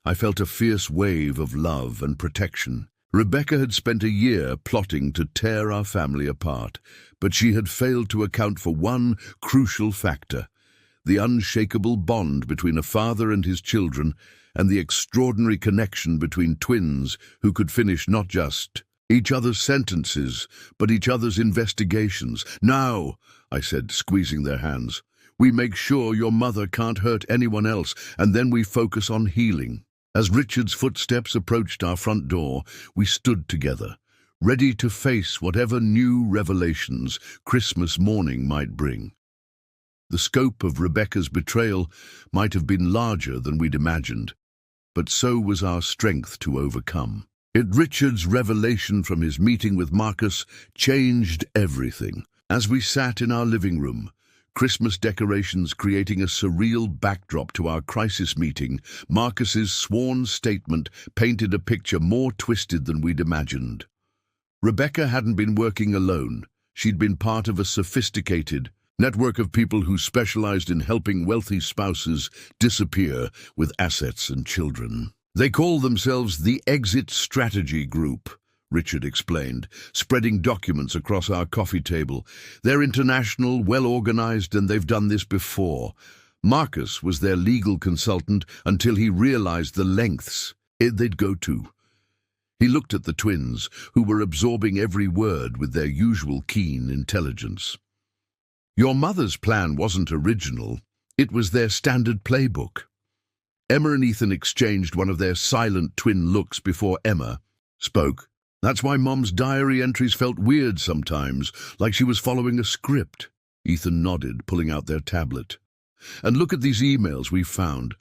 I felt a fierce wave of love and protection. Rebecca had spent a year plotting to tear our family apart, but she had failed to account for one crucial factor: the unshakable bond between a father and his children, and the extraordinary connection between twins who could finish not just Each other's sentences, but each other's investigations. Now, I said, squeezing their hands, we make sure your mother can't hurt anyone else, and then we focus on healing. As Richard's footsteps approached our front door, we stood together, ready to face whatever new revelations Christmas morning might bring. The scope of Rebecca's betrayal might have been larger than we'd imagined, but so was our strength to overcome. Richard's revelation from his meeting with Marcus changed everything. As we sat in our living room, Christmas decorations creating a surreal backdrop to our crisis meeting, Marcus's sworn statement painted a picture more twisted than we'd imagined. Rebecca hadn't been working alone. She'd been part of a sophisticated network of people who specialized in helping wealthy spouses disappear with assets and children. They call themselves the Exit Strategy Group, Richard explained, spreading documents across our coffee table. They're international, well-organized, and they've done this before. Marcus was their legal consultant until he realized the lengths they'd go to. He looked at the twins, who were absorbing every word with their usual keen intelligence. Your mother's plan wasn't original. It was their standard playbook. Emma and Ethan exchanged one of their silent twin looks before Emma spoke. That's why Mom's diary entries felt weird sometimes, like she was following a script. Ethan nodded, pulling out their tablet. And look at these emails we've found.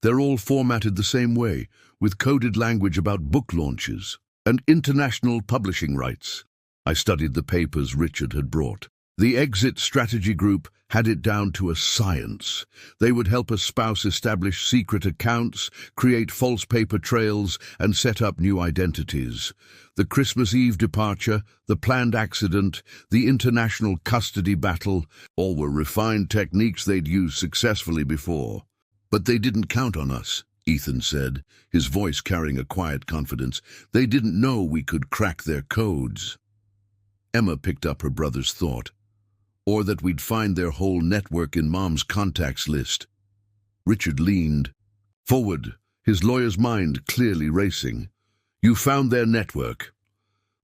They're all formatted the same way, with coded language about book launches and international publishing rights. I studied the papers Richard had brought. The Exit Strategy Group had it down to a science. They would help a spouse establish secret accounts, create false paper trails, and set up new identities. The Christmas Eve departure, the planned accident, the international custody battle, all were refined techniques they'd used successfully before. But they didn't count on us, Ethan said, his voice carrying a quiet confidence. They didn't know we could crack their codes. Emma picked up her brother's thought. Or that we'd find their whole network in Mom's contacts list. Richard leaned forward, his lawyer's mind clearly racing. You found their network.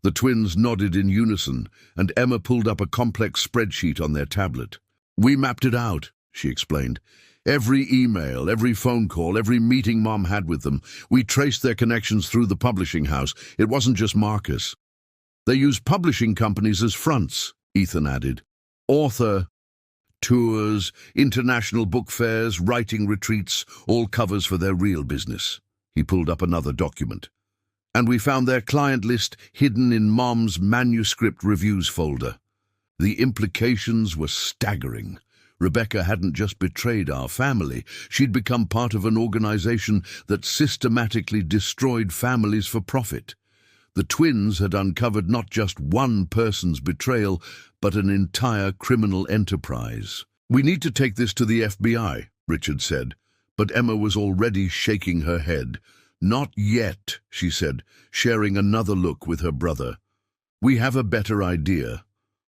The twins nodded in unison, and Emma pulled up a complex spreadsheet on their tablet. We mapped it out, she explained. Every email, every phone call, every meeting Mom had with them. We traced their connections through the publishing house. It wasn't just Marcus. They used publishing companies as fronts, Ethan added. Author, tours, international book fairs, writing retreats, all covers for their real business. He pulled up another document. And we found their client list hidden in Mom's manuscript reviews folder. The implications were staggering. Rebecca hadn't just betrayed our family. She'd become part of an organization that systematically destroyed families for profit. The twins had uncovered not just one person's betrayal, but an entire criminal enterprise. We need to take this to the FBI, Richard said, but Emma was already shaking her head. Not yet, she said, sharing another look with her brother. We have a better idea.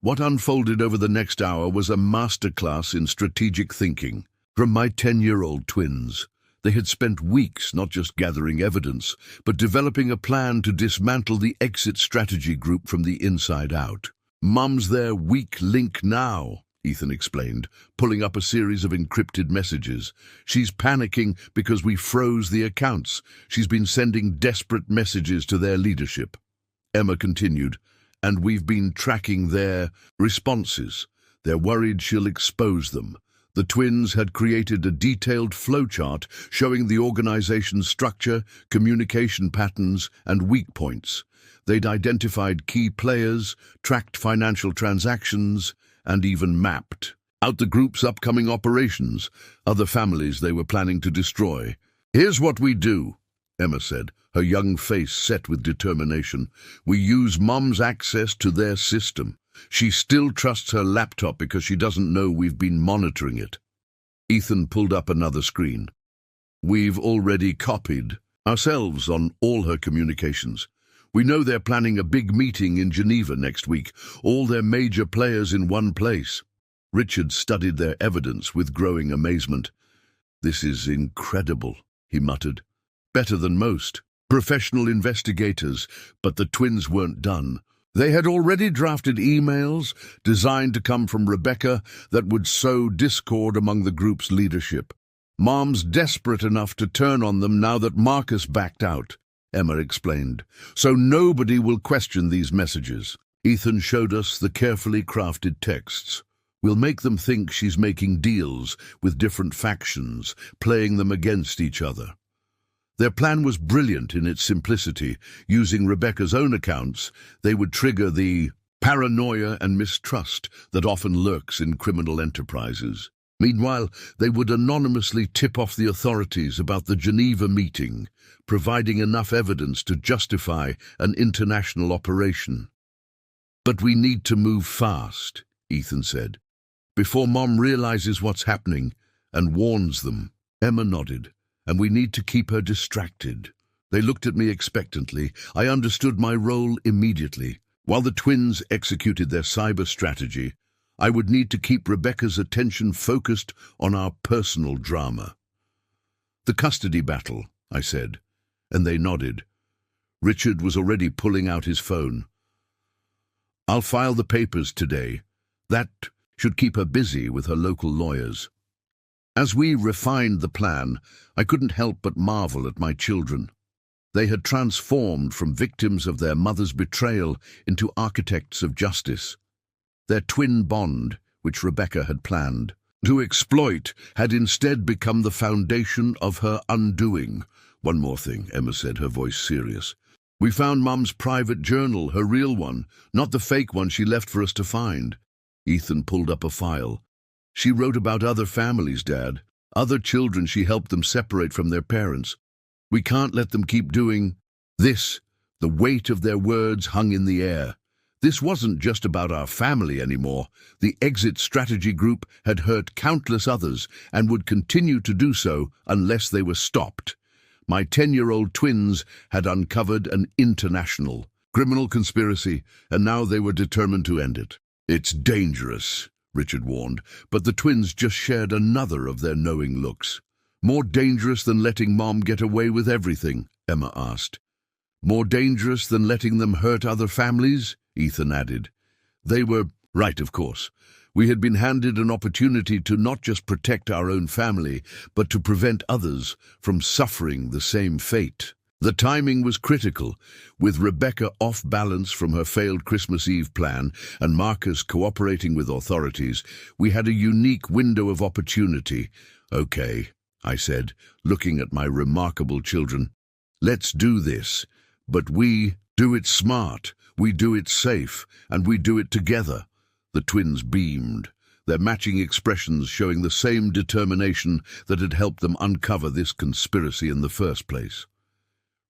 What unfolded over the next hour was a masterclass in strategic thinking. From my 10-year-old twins, they had spent weeks not just gathering evidence, but developing a plan to dismantle the Exit Strategy Group from the inside out. Mum's their weak link now, Ethan explained, pulling up a series of encrypted messages. She's panicking because we froze the accounts. She's been sending desperate messages to their leadership. Emma continued, and we've been tracking their responses. They're worried she'll expose them. The twins had created a detailed flowchart showing the organization's structure, communication patterns, and weak points. They'd identified key players, tracked financial transactions, and even mapped out the group's upcoming operations, other families they were planning to destroy. Here's what we do, Emma said, her young face set with determination. We use Mom's access to their system. She still trusts her laptop because she doesn't know we've been monitoring it. Ethan pulled up another screen. We've already copied ourselves on all her communications. We know they're planning a big meeting in Geneva next week, all their major players in one place. Richard studied their evidence with growing amazement. This is incredible, he muttered. Better than most. professional investigators, but the twins weren't done. They had already drafted emails designed to come from Rebecca that would sow discord among the group's leadership. Mom's desperate enough to turn on them now that Marcus backed out, Emma explained, so nobody will question these messages. Ethan showed us the carefully crafted texts. We'll make them think she's making deals with different factions, playing them against each other. Their plan was brilliant in its simplicity. Using Rebecca's own accounts, they would trigger the paranoia and mistrust that often lurks in criminal enterprises. Meanwhile, they would anonymously tip off the authorities about the Geneva meeting, providing enough evidence to justify an international operation. "But we need to move fast," Ethan said, "before Mom realizes what's happening and warns them." Emma nodded. "And we need to keep her distracted." They looked at me expectantly. I understood my role immediately. While the twins executed their cyber strategy, I would need to keep Rebecca's attention focused on our personal drama. "The custody battle," I said, and they nodded. Richard was already pulling out his phone. "I'll file the papers today. That should keep her busy with her local lawyers." As we refined the plan, I couldn't help but marvel at my children. They had transformed from victims of their mother's betrayal into architects of justice. Their twin bond, which Rebecca had planned to exploit, had instead become the foundation of her undoing. "One more thing," Emma said, her voice serious. "We found Mom's private journal, her real one, not the fake one she left for us to find." Ethan pulled up a file. "She wrote about other families, Dad. Other children she helped them separate from their parents. We can't let them keep doing this." The weight of their words hung in the air. This wasn't just about our family anymore. The exit strategy group had hurt countless others and would continue to do so unless they were stopped. My 10-year-old twins had uncovered an international criminal conspiracy, and now they were determined to end it. "It's dangerous," Richard warned, but the twins just shared another of their knowing looks. "More dangerous than letting Mom get away with everything?" Emma asked. "More dangerous than letting them hurt other families?" Ethan added. They were right, of course. We had been handed an opportunity to not just protect our own family, but to prevent others from suffering the same fate. The timing was critical. With Rebecca off balance from her failed Christmas Eve plan and Marcus cooperating with authorities, we had a unique window of opportunity. "Okay," I said, looking at my remarkable children. "Let's do this. But we do it smart, we do it safe, and we do it together." The twins beamed, their matching expressions showing the same determination that had helped them uncover this conspiracy in the first place.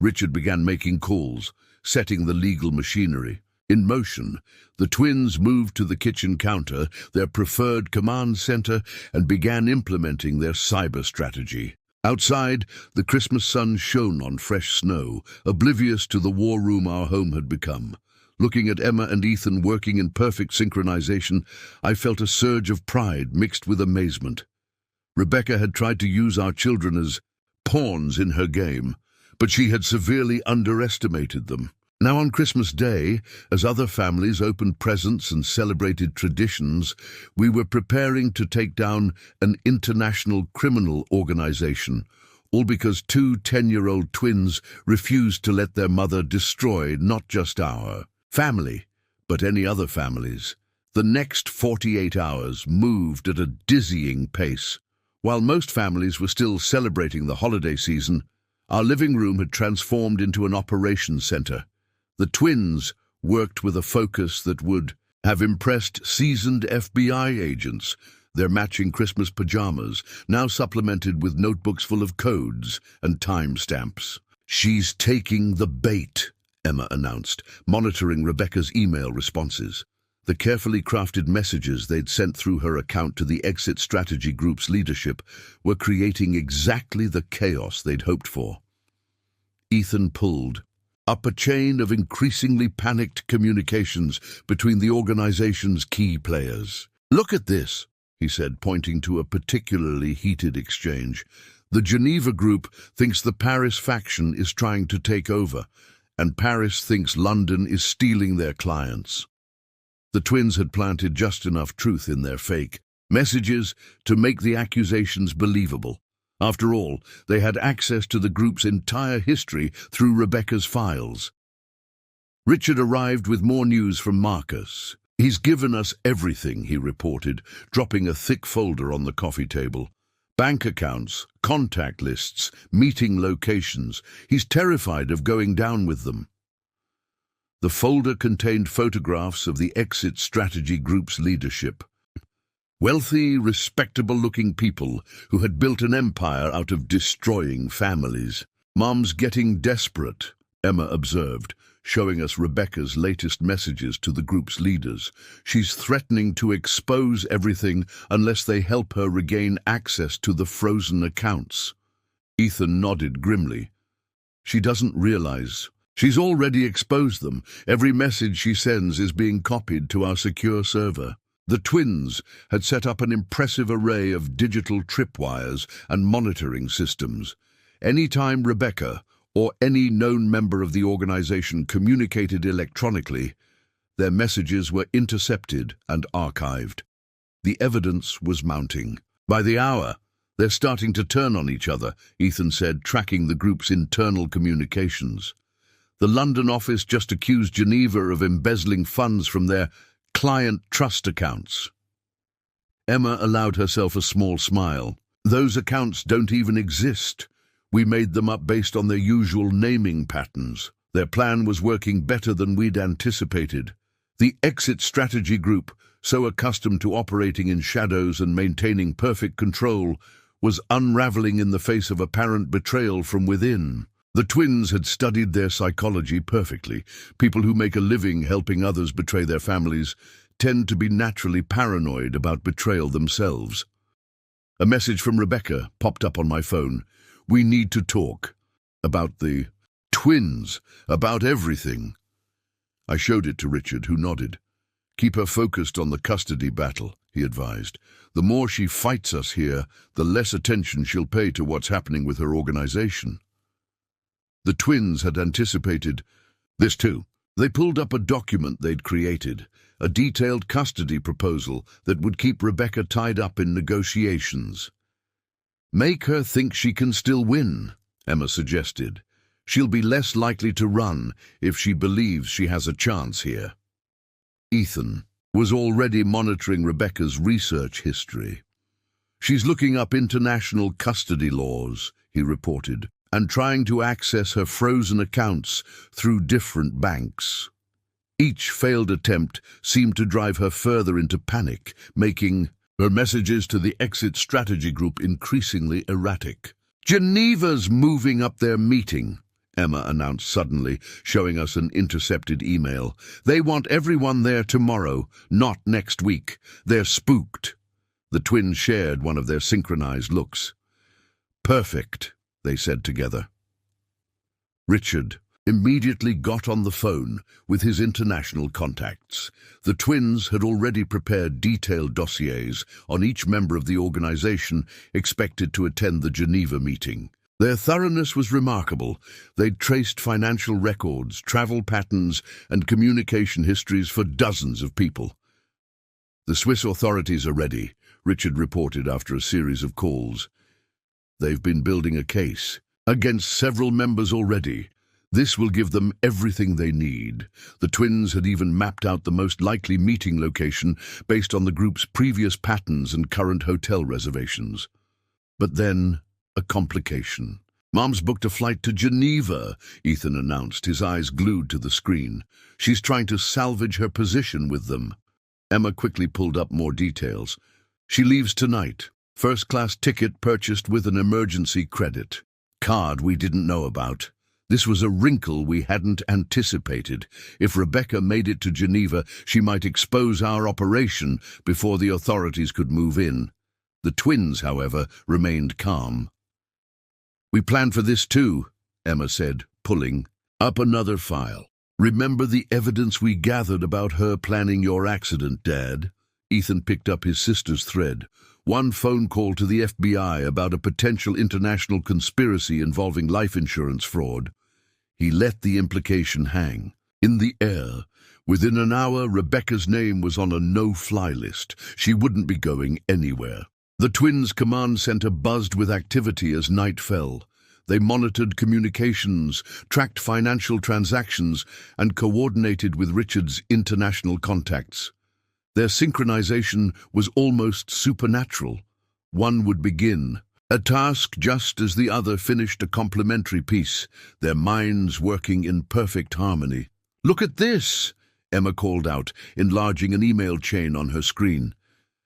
Richard began making calls, setting the legal machinery. In motion, the twins moved to the kitchen counter, their preferred command center, and began implementing their cyber strategy. Outside, the Christmas sun shone on fresh snow, oblivious to the war room our home had become. Looking at Emma and Ethan working in perfect synchronization, I felt a surge of pride mixed with amazement. Rebecca had tried to use our children as pawns in her game, but she had severely underestimated them. Now on Christmas Day, as other families opened presents and celebrated traditions, we were preparing to take down an international criminal organization, all because two 10-year-old twins refused to let their mother destroy not just our family, but any other families. The next 48 hours moved at a dizzying pace. While most families were still celebrating the holiday season, our living room had transformed into an operations center. The twins worked with a focus that would have impressed seasoned FBI agents, their matching Christmas pajamas, now supplemented with notebooks full of codes and timestamps. "She's taking the bait," Emma announced, monitoring Rebecca's email responses. The carefully crafted messages they'd sent through her account to the exit strategy group's leadership were creating exactly the chaos they'd hoped for. Ethan pulled up a chain of increasingly panicked communications between the organization's key players. "Look at this," he said, pointing to a particularly heated exchange. The Geneva group thinks the Paris faction is trying to take over, and Paris thinks London is stealing their clients. The twins had planted just enough truth in their fake messages to make the accusations believable. After all, they had access to the group's entire history through Rebecca's files. Richard arrived with more news from Marcus. He's given us everything, he reported, dropping a thick folder on the coffee table. Bank accounts, contact lists, meeting locations. He's terrified of going down with them. The folder contained photographs of the exit strategy group's leadership. Wealthy, respectable-looking people who had built an empire out of destroying families. "Mom's getting desperate," Emma observed, showing us Rebecca's latest messages to the group's leaders. "She's threatening to expose everything unless they help her regain access to the frozen accounts." Ethan nodded grimly. "She doesn't realize. She's already exposed them. Every message she sends is being copied to our secure server." The twins had set up an impressive array of digital tripwires and monitoring systems. Anytime Rebecca or any known member of the organization communicated electronically, their messages were intercepted and archived. The evidence was mounting. "By the hour, they're starting to turn on each other," Ethan said, tracking the group's internal communications. "The London office just accused Geneva of embezzling funds from their client trust accounts." Emma allowed herself a small smile. "Those accounts don't even exist. We made them up based on their usual naming patterns. Their plan was working better than we'd anticipated. The exit strategy group, so accustomed to operating in shadows and maintaining perfect control, was unraveling in the face of apparent betrayal from within." The twins had studied their psychology perfectly. People who make a living helping others betray their families tend to be naturally paranoid about betrayal themselves. A message from Rebecca popped up on my phone. "We need to talk." "About the twins, about everything." I showed it to Richard, who nodded. "Keep her focused on the custody battle," he advised. "The more she fights us here, the less attention she'll pay to what's happening with her organization." The twins had anticipated this too. They pulled up a document they'd created, a detailed custody proposal that would keep Rebecca tied up in negotiations. "Make her think she can still win," Emma suggested. "She'll be less likely to run if she believes she has a chance here." Ethan was already monitoring Rebecca's research history. "She's looking up international custody laws," he reported, "and trying to access her frozen accounts through different banks." Each failed attempt seemed to drive her further into panic, making her messages to the exit strategy group increasingly erratic. "Geneva's moving up their meeting," Emma announced suddenly, showing us an intercepted email. "They want everyone there tomorrow, not next week. They're spooked." The twins shared one of their synchronized looks. "Perfect," they said together. Richard immediately got on the phone with his international contacts. The twins had already prepared detailed dossiers on each member of the organization expected to attend the Geneva meeting. Their thoroughness was remarkable. They'd traced financial records, travel patterns, and communication histories for dozens of people. "The Swiss authorities are ready," Richard reported after a series of calls. "They've been building a case against several members already. This will give them everything they need." The twins had even mapped out the most likely meeting location based on the group's previous patterns and current hotel reservations. But then, a complication. "Mom's booked a flight to Geneva," Ethan announced, his eyes glued to the screen. "She's trying to salvage her position with them." Emma quickly pulled up more details. "She leaves tonight. First-class ticket purchased with an emergency credit card we didn't know about." This was a wrinkle we hadn't anticipated. If Rebecca made it to Geneva, she might expose our operation before the authorities could move in. The twins, however, remained calm. "We planned for this too," Emma said, pulling up another file. "Remember the evidence we gathered about her planning your accident, Dad?" Ethan picked up his sister's thread. One phone call to the FBI about a potential international conspiracy involving life insurance fraud. He let the implication hang. In the air, within an hour, Rebecca's name was on a no-fly list. She wouldn't be going anywhere. The twins' command center buzzed with activity as night fell. They monitored communications, tracked financial transactions, and coordinated with Richard's international contacts. Their synchronization was almost supernatural. One would begin a task just as the other finished a complementary piece, their minds working in perfect harmony. "Look at this," Emma called out, enlarging an email chain on her screen.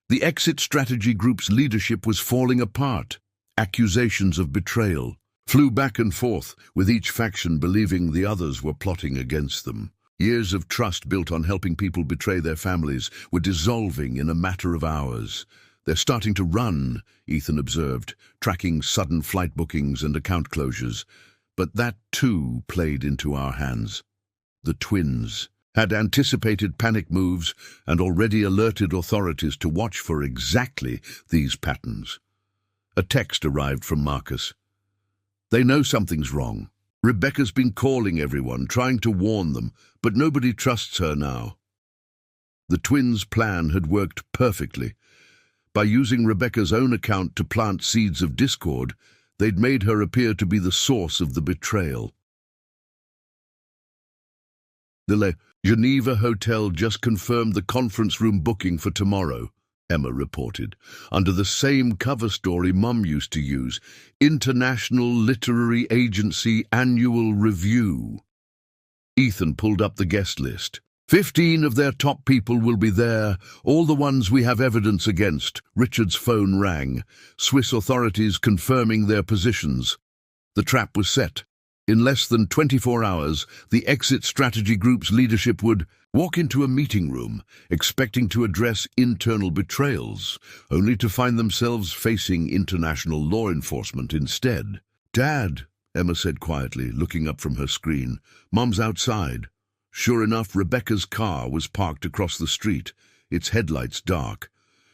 The exit strategy group's leadership was falling apart. Accusations of betrayal flew back and forth, with each faction believing the others were plotting against them. Years of trust built on helping people betray their families were dissolving in a matter of hours. "They're starting to run," Ethan observed, tracking sudden flight bookings and account closures. But that too played into our hands. The twins had anticipated panic moves and already alerted authorities to watch for exactly these patterns. A text arrived from Marcus. "They know something's wrong. Rebecca's been calling everyone, trying to warn them, but nobody trusts her now." The twins' plan had worked perfectly. By using Rebecca's own account to plant seeds of discord, they'd made her appear to be the source of the betrayal. "The Le Geneva Hotel just confirmed the conference room booking for tomorrow," Emma reported, under the same cover story Mum used to use, "International Literary Agency Annual Review." Ethan pulled up the guest list. 15 of their top people will be there, all the ones we have evidence against. Richard's phone rang. Swiss authorities confirming their positions. The trap was set. In less than 24 hours, the exit strategy group's leadership would walk into a meeting room, expecting to address internal betrayals, only to find themselves facing international law enforcement instead. "Dad," Emma said quietly, looking up from her screen, "Mum's outside." Sure enough, Rebecca's car was parked across the street, its headlights dark.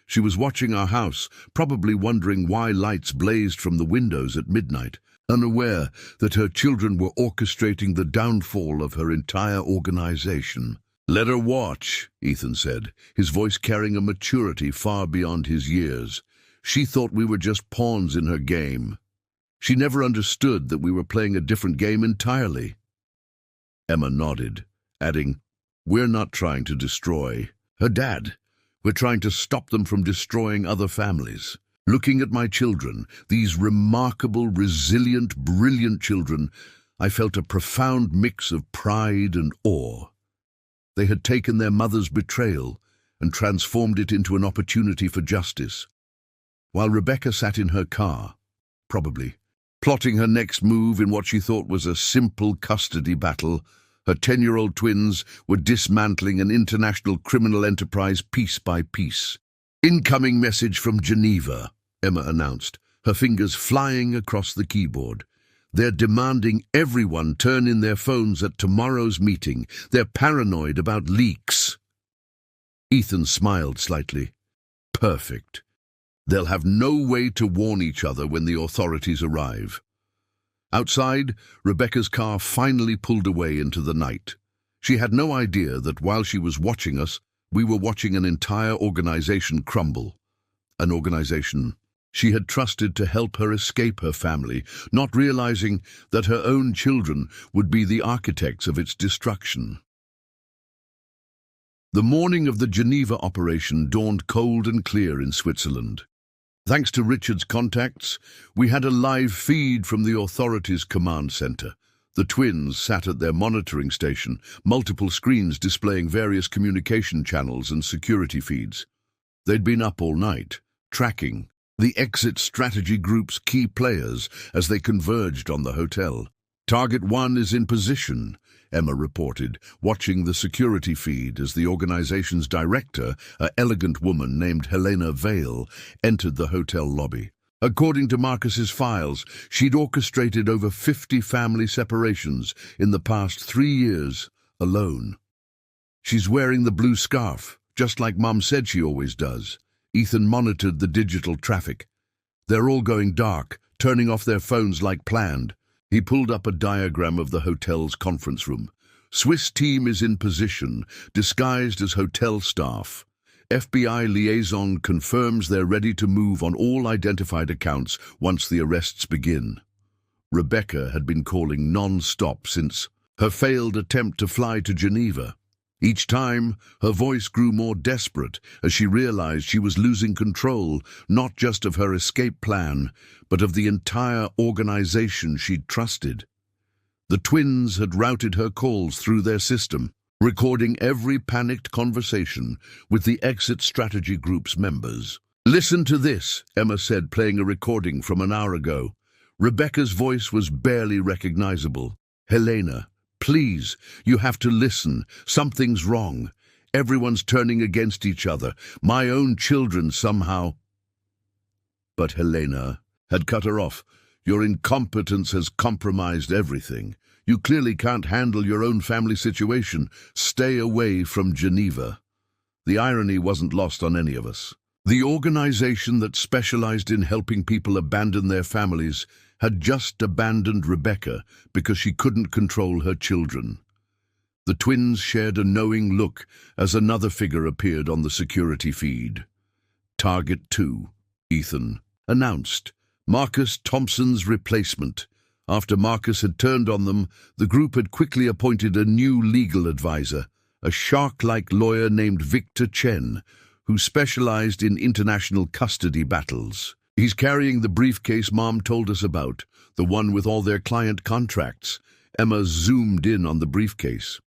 She was watching our house, probably wondering why lights blazed from the windows at midnight, unaware that her children were orchestrating the downfall of her entire organization. "Let her watch," Ethan said, his voice carrying a maturity far beyond his years. "She thought we were just pawns in her game. She never understood that we were playing a different game entirely." Emma nodded, adding, "We're not trying to destroy her dad. We're trying to stop them from destroying other families." Looking at my children, these remarkable, resilient, brilliant children, I felt a profound mix of pride and awe. They had taken their mother's betrayal and transformed it into an opportunity for justice. While Rebecca sat in her car, probably, plotting her next move in what she thought was a simple custody battle, her 10-year-old twins were dismantling an international criminal enterprise piece by piece. "Incoming message from Geneva," Emma announced, her fingers flying across the keyboard. "They're demanding everyone turn in their phones at tomorrow's meeting. They're paranoid about leaks." Ethan smiled slightly. "Perfect. They'll have no way to warn each other when the authorities arrive." Outside, Rebecca's car finally pulled away into the night. She had no idea that while she was watching us, we were watching an entire organization crumble. An organization she had trusted to help her escape her family, not realizing that her own children would be the architects of its destruction. The morning of the Geneva operation dawned cold and clear in Switzerland. Thanks to Richard's contacts, we had a live feed from the authorities' command center. The twins sat at their monitoring station, multiple screens displaying various communication channels and security feeds. They'd been up all night, tracking the exit strategy group's key players as they converged on the hotel. "Target 1 is in position," Emma reported, watching the security feed as the organization's director, an elegant woman named Helena Vale, entered the hotel lobby. According to Marcus's files, she'd orchestrated over 50 family separations in the past 3 years alone. "She's wearing the blue scarf," just like Mum said she always does. Ethan monitored the digital traffic. They're all going dark, turning off their phones like planned. He pulled up a diagram of the hotel's conference room. Swiss team is in position, disguised as hotel staff. FBI liaison confirms they're ready to move on all identified accounts once the arrests begin. Rebecca had been calling non-stop since her failed attempt to fly to Geneva. Each time, her voice grew more desperate as she realized she was losing control, not just of her escape plan, but of the entire organization she'd trusted. The twins had routed her calls through their system, recording every panicked conversation with the exit strategy group's members. "Listen to this," Emma said, playing a recording from an hour ago. Rebecca's voice was barely recognizable. "Helena, please, you have to listen. Something's wrong. Everyone's turning against each other. My own children somehow." But Helena had cut her off. "Your incompetence has compromised everything. You clearly can't handle your own family situation. Stay away from Geneva." The irony wasn't lost on any of us. The organization that specialized in helping people abandon their families had just abandoned Rebecca because she couldn't control her children. The twins shared a knowing look as another figure appeared on the security feed. "Target 2, Ethan," announced. Marcus Thompson's replacement. After Marcus had turned on them, the group had quickly appointed a new legal advisor, a shark-like lawyer named Victor Chen, who specialized in international custody battles. "He's carrying the briefcase Mom told us about, the one with all their client contracts." Emma zoomed in on the briefcase.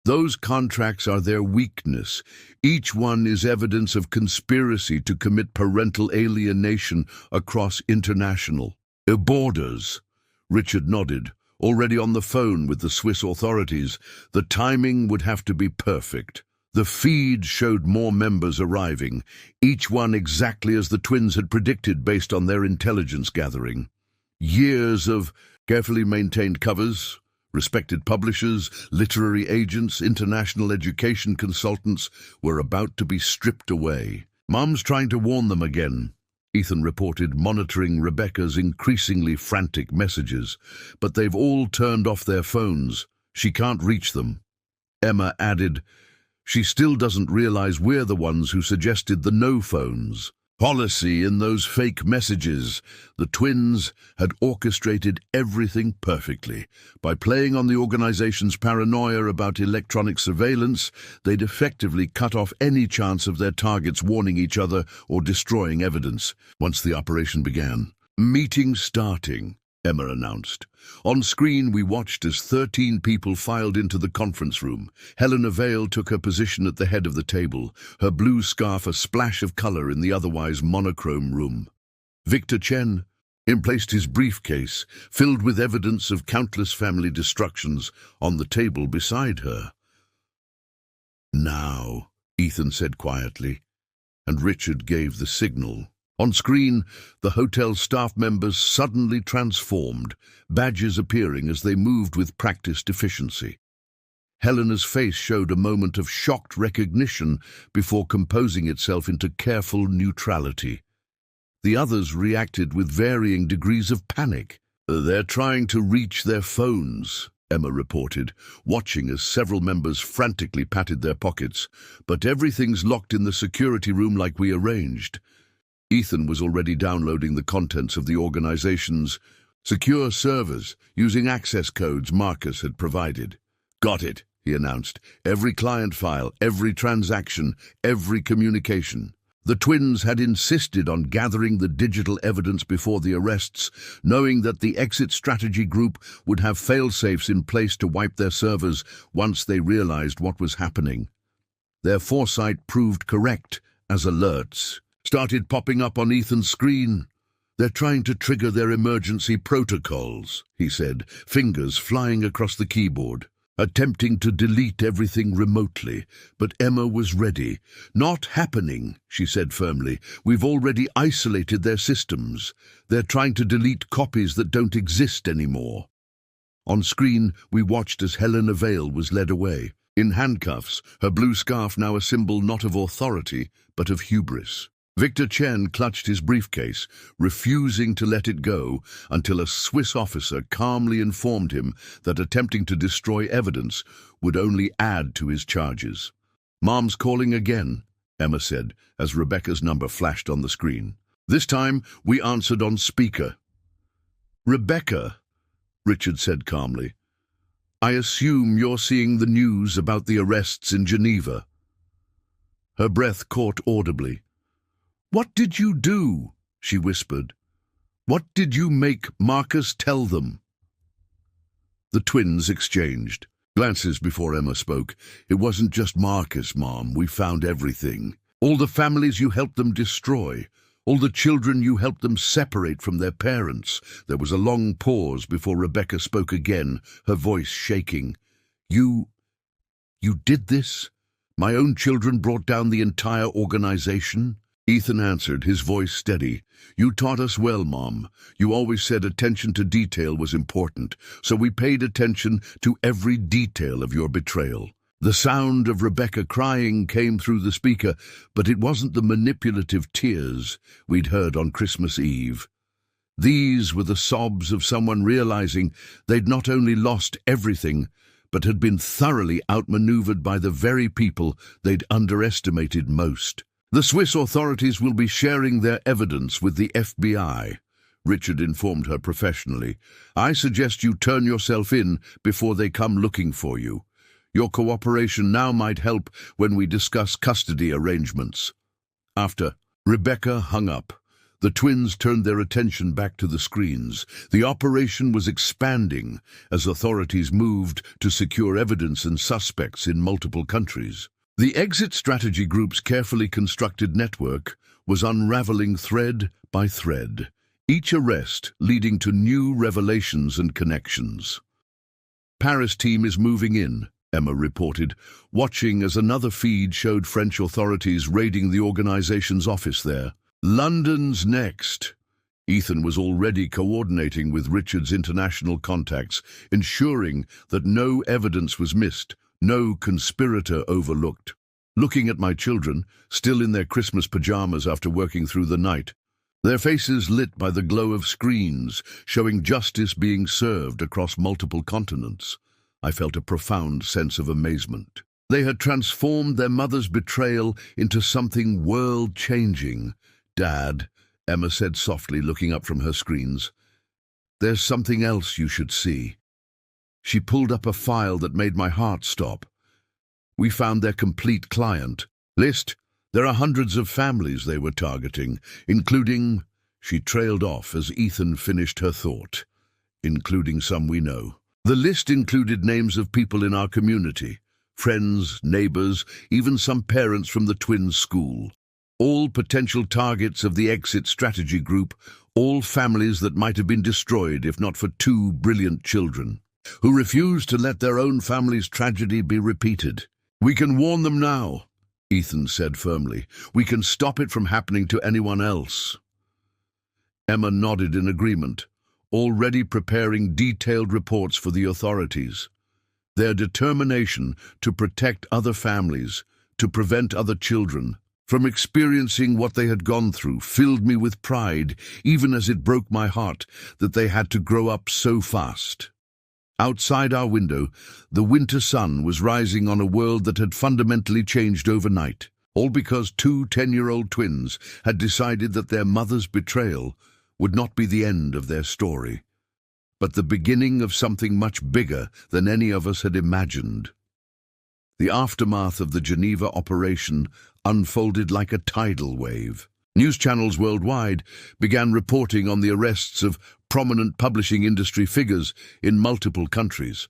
"Those contracts are their weakness. Each one is evidence of conspiracy to commit parental alienation across international borders." Richard nodded, already on the phone with the Swiss authorities. The timing would have to be perfect. The feed showed more members arriving, each one exactly as the twins had predicted based on their intelligence gathering. Years of carefully maintained covers, respected publishers, literary agents, international education consultants were about to be stripped away. "Mum's trying to warn them again," Ethan reported, monitoring Rebecca's increasingly frantic messages. "But they've all turned off their phones. She can't reach them." Emma added, "She still doesn't realize we're the ones who suggested the no phones policy in those fake messages." The twins had orchestrated everything perfectly. By playing on the organization's paranoia about electronic surveillance, they'd effectively cut off any chance of their targets warning each other or destroying evidence. Once the operation began, "Meeting starting," Emma announced. On screen, we watched as 13 people filed into the conference room. Helena Vale took her position at the head of the table, her blue scarf a splash of color in the otherwise monochrome room. Victor Chen placed his briefcase, filled with evidence of countless family destructions, on the table beside her. "Now," Ethan said quietly, and Richard gave the signal. On screen, the hotel staff members suddenly transformed, badges appearing as they moved with practiced efficiency. Helena's face showed a moment of shocked recognition before composing itself into careful neutrality. The others reacted with varying degrees of panic. "They're trying to reach their phones," Emma reported, watching as several members frantically patted their pockets. "But everything's locked in the security room like we arranged." Ethan was already downloading the contents of the organization's secure servers using access codes Marcus had provided. "Got it," he announced. "Every client file, every transaction, every communication." The twins had insisted on gathering the digital evidence before the arrests, knowing that the exit strategy group would have fail-safes in place to wipe their servers once they realized what was happening. Their foresight proved correct as alerts started popping up on Ethan's screen. "They're trying to trigger their emergency protocols," he said, fingers flying across the keyboard, attempting to delete everything remotely. But Emma was ready. "Not happening," she said firmly. "We've already isolated their systems. They're trying to delete copies that don't exist anymore." On screen, we watched as Helena Vale was led away. in handcuffs, her blue scarf now a symbol not of authority, but of hubris. Victor Chen clutched his briefcase, refusing to let it go until a Swiss officer calmly informed him that attempting to destroy evidence would only add to his charges. "Mom's calling again," Emma said, as Rebecca's number flashed on the screen. This time, we answered on speaker. "Rebecca," Richard said calmly, "I assume you're seeing the news about the arrests in Geneva." Her breath caught audibly. "What did you do?" she whispered. "What did you make Marcus tell them?" The twins exchanged glances before Emma spoke. "It wasn't just Marcus, Mom. We found everything. All the families you helped them destroy. All the children you helped them separate from their parents." There was a long pause before Rebecca spoke again, her voice shaking. You did this? My own children brought down the entire organization?" Ethan answered, his voice steady. "You taught us well, Mom. You always said attention to detail was important, so we paid attention to every detail of your betrayal." The sound of Rebecca crying came through the speaker, but it wasn't the manipulative tears we'd heard on Christmas Eve. These were the sobs of someone realizing they'd not only lost everything, but had been thoroughly outmaneuvered by the very people they'd underestimated most. "The Swiss authorities will be sharing their evidence with the FBI," Richard informed her professionally. "I suggest you turn yourself in before they come looking for you. Your cooperation now might help when we discuss custody arrangements." After Rebecca hung up, the twins turned their attention back to the screens. The operation was expanding as authorities moved to secure evidence and suspects in multiple countries. The exit strategy group's carefully constructed network was unraveling thread by thread, each arrest leading to new revelations and connections. "Paris team is moving in," Emma reported, watching as another feed showed French authorities raiding the organization's office there. "London's next." Ethan was already coordinating with Richard's international contacts, ensuring that no evidence was missed, no conspirator overlooked. Looking at my children, still in their Christmas pajamas after working through the night, their faces lit by the glow of screens, showing justice being served across multiple continents, I felt a profound sense of amazement. They had transformed their mother's betrayal into something world-changing. "Dad," Emma said softly, looking up from her screens, "there's something else you should see." She pulled up a file that made my heart stop. We found their complete client list. There are hundreds of families they were targeting, including... She trailed off as Ethan finished her thought. "Including some we know." The list included names of people in our community, friends, neighbors, even some parents from the twins' school. All potential targets of the exit strategy group, all families that might have been destroyed if not for two brilliant children, who refused to let their own family's tragedy be repeated. "We can warn them now," Ethan said firmly. "We can stop it from happening to anyone else." Emma nodded in agreement, already preparing detailed reports for the authorities. Their determination to protect other families, to prevent other children from experiencing what they had gone through, filled me with pride, even as it broke my heart that they had to grow up so fast. Outside our window, the winter sun was rising on a world that had fundamentally changed overnight, all because two 10-year-old twins had decided that their mother's betrayal would not be the end of their story, but the beginning of something much bigger than any of us had imagined. The aftermath of the Geneva operation unfolded like a tidal wave. News channels worldwide began reporting on the arrests of prominent publishing industry figures in multiple countries.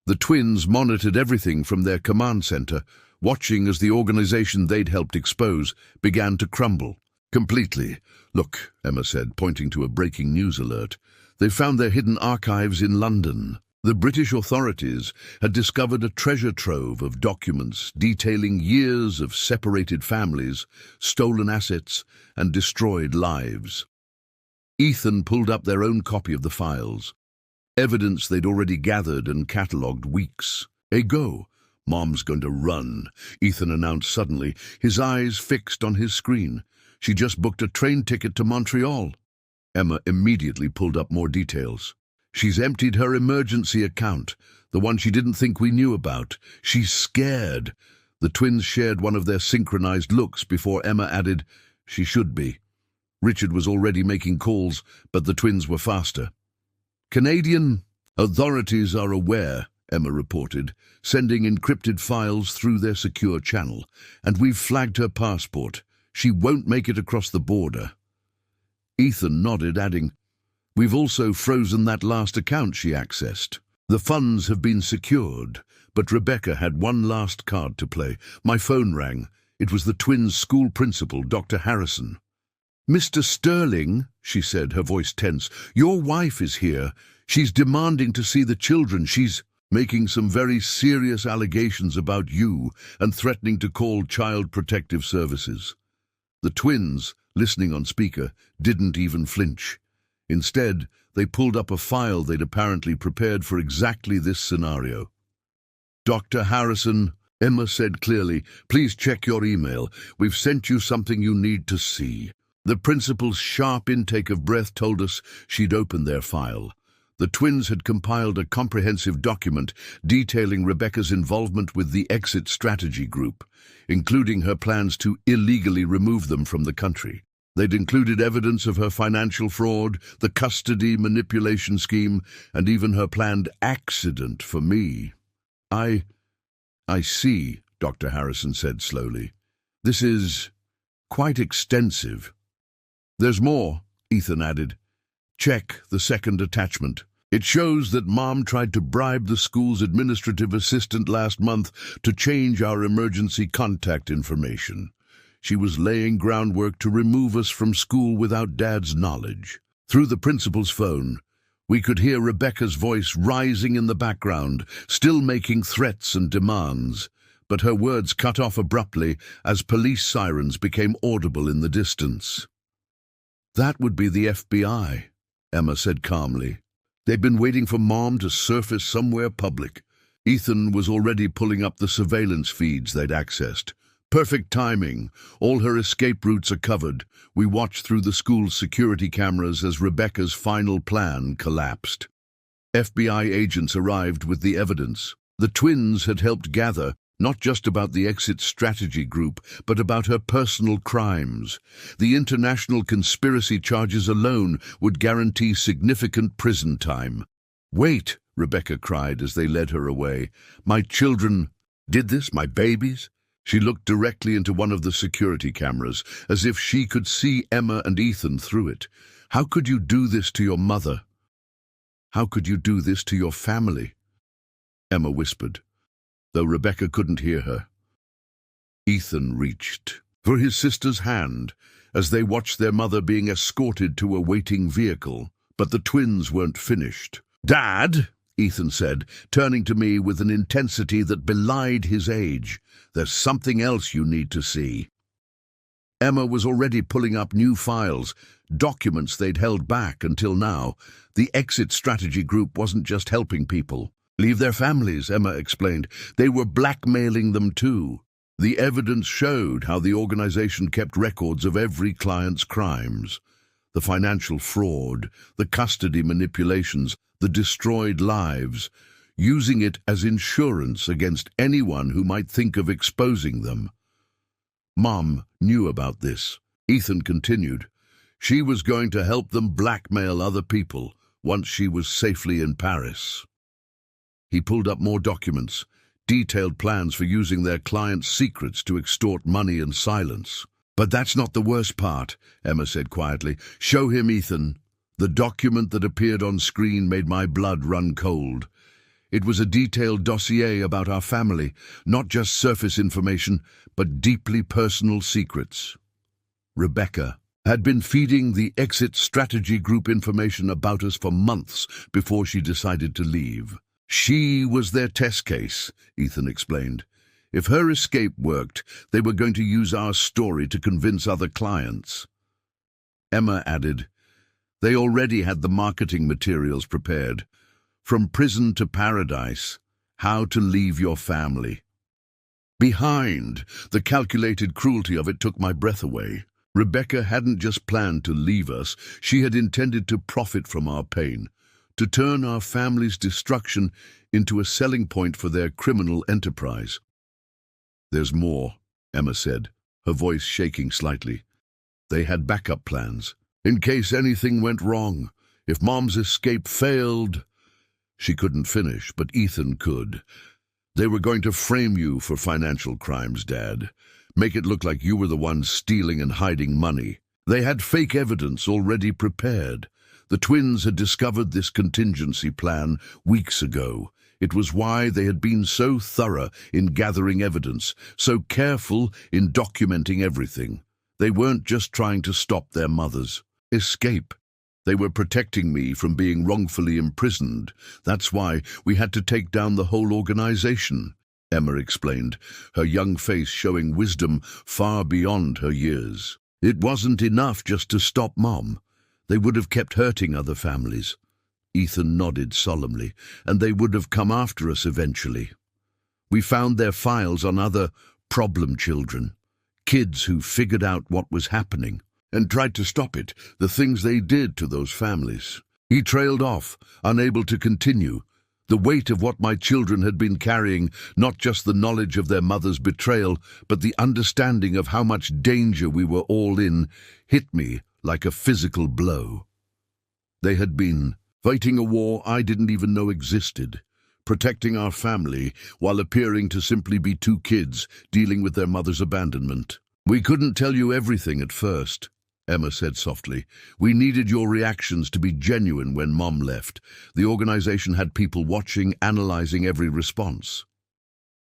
The twins monitored everything from their command center, watching as the organization they'd helped expose began to crumble. "Completely. Look," Emma said, pointing to a breaking news alert. "They found their hidden archives in London." The British authorities had discovered a treasure trove of documents detailing years of separated families, stolen assets, and destroyed lives. Ethan pulled up their own copy of the files, evidence they'd already gathered and catalogued weeks ago. "Mom's going to run," Ethan announced suddenly, his eyes fixed on his screen. "She just booked a train ticket to Montreal." Emma immediately pulled up more details. "She's emptied her emergency account, the one she didn't think we knew about. She's scared." The twins shared one of their synchronized looks before Emma added, "She should be." Richard was already making calls, but the twins were faster. "Canadian authorities are aware," Emma reported, "sending encrypted files through their secure channel, and we've flagged her passport. She won't make it across the border." Ethan nodded, adding, "We've also frozen that last account she accessed. The funds have been secured, but Rebecca had one last card to play." My phone rang. It was the twins' school principal, Dr. Harrison. "Mr. Sterling," she said, her voice tense, "your wife is here. She's demanding to see the children. She's making some very serious allegations about you and threatening to call Child Protective Services." The twins, listening on speaker, didn't even flinch. Instead, they pulled up a file they'd apparently prepared for exactly this scenario. "Dr. Harrison," Emma said clearly, "please check your email. We've sent you something you need to see." The principal's sharp intake of breath told us she'd opened their file. The twins had compiled a comprehensive document detailing Rebecca's involvement with the exit strategy group, including her plans to illegally remove them from the country. They'd included evidence of her financial fraud, the custody manipulation scheme, and even her planned accident for me. I see," Dr. Harrison said slowly. "This is quite extensive." "There's more," Ethan added. "Check the second attachment. It shows that Mom tried to bribe the school's administrative assistant last month to change our emergency contact information. She was laying groundwork to remove us from school without Dad's knowledge." Through the principal's phone, we could hear Rebecca's voice rising in the background, still making threats and demands, but her words cut off abruptly as police sirens became audible in the distance. "That would be the FBI," Emma said calmly. "They've been waiting for Mom to surface somewhere public." Ethan was already pulling up the surveillance feeds they'd accessed. "Perfect timing. All her escape routes are covered." We watched through the school's security cameras as Rebecca's final plan collapsed. FBI agents arrived with the evidence. The twins had helped gather, not just about the exit strategy group, but about her personal crimes. The international conspiracy charges alone would guarantee significant prison time. "Wait," Rebecca cried as they led her away. "My children did this, my babies?" She looked directly into one of the security cameras, as if she could see Emma and Ethan through it. "How could you do this to your mother? How could you do this to your family?" Emma whispered, though Rebecca couldn't hear her. Ethan reached for his sister's hand as they watched their mother being escorted to a waiting vehicle, but the twins weren't finished. "Dad," Ethan said, turning to me with an intensity that belied his age, "there's something else you need to see." Emma was already pulling up new files, documents they'd held back until now. The exit strategy group wasn't just helping people leave their families, Emma explained. They were blackmailing them too. The evidence showed how the organization kept records of every client's crimes. The financial fraud, the custody manipulations, the destroyed lives, using it as insurance against anyone who might think of exposing them. Mom knew about this. Ethan continued. She was going to help them blackmail other people once she was safely in Paris. He pulled up more documents, detailed plans for using their clients' secrets to extort money and silence. "But that's not the worst part," Emma said quietly. "Show him, Ethan." The document that appeared on screen made my blood run cold. It was a detailed dossier about our family, not just surface information, but deeply personal secrets. Rebecca had been feeding the exit strategy group information about us for months before she decided to leave. She was their test case, Ethan explained. If her escape worked, they were going to use our story to convince other clients. Emma added, "They already had the marketing materials prepared. From prison to paradise, how to leave your family." Behind, the calculated cruelty of it took my breath away. Rebecca hadn't just planned to leave us, she had intended to profit from our pain, to turn our family's destruction into a selling point for their criminal enterprise. "There's more," Emma said, her voice shaking slightly. "They had backup plans, in case anything went wrong, if Mom's escape failed." She couldn't finish, but Ethan could. "They were going to frame you for financial crimes, Dad. Make it look like you were the one stealing and hiding money. They had fake evidence already prepared. The twins had discovered this contingency plan weeks ago. It was why they had been so thorough in gathering evidence, so careful in documenting everything. They weren't just trying to stop their mother's escape. They were protecting me from being wrongfully imprisoned. That's why we had to take down the whole organization," Emma explained, her young face showing wisdom far beyond her years. "It wasn't enough just to stop Mom. They would have kept hurting other families." Ethan nodded solemnly. "And they would have come after us eventually. We found their files on other problem children, kids who figured out what was happening and tried to stop it, the things they did to those families." He trailed off, unable to continue. The weight of what my children had been carrying, not just the knowledge of their mother's betrayal, but the understanding of how much danger we were all in, hit me like a physical blow. They had been fighting a war I didn't even know existed, protecting our family while appearing to simply be two kids dealing with their mother's abandonment. "We couldn't tell you everything at first," Emma said softly. "We needed your reactions to be genuine when Mom left. The organization had people watching, analyzing every response."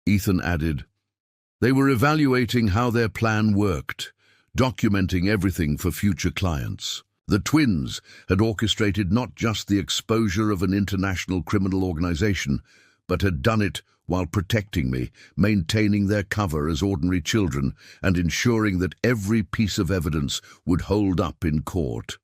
Ethan added, "They were evaluating how their plan worked, documenting everything for future clients. The twins had orchestrated not just the exposure of an international criminal organization, but had done it while protecting me, maintaining their cover as ordinary children, and ensuring that every piece of evidence would hold up in court."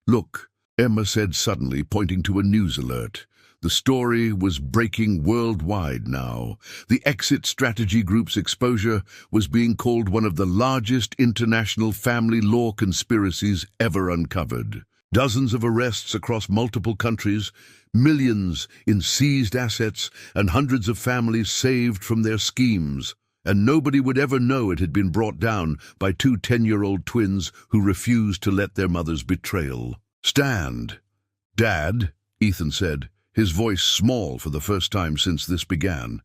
"Look," Emma said suddenly, pointing to a news alert. The story was breaking worldwide now. The Exit Strategy Group's exposure was being called one of the largest international family law conspiracies ever uncovered. Dozens of arrests across multiple countries, millions in seized assets, and hundreds of families saved from their schemes. And nobody would ever know it had been brought down by two 10-year-old twins who refused to let their mother's betrayal stand. "Dad," Ethan said, his voice small for the first time since this began,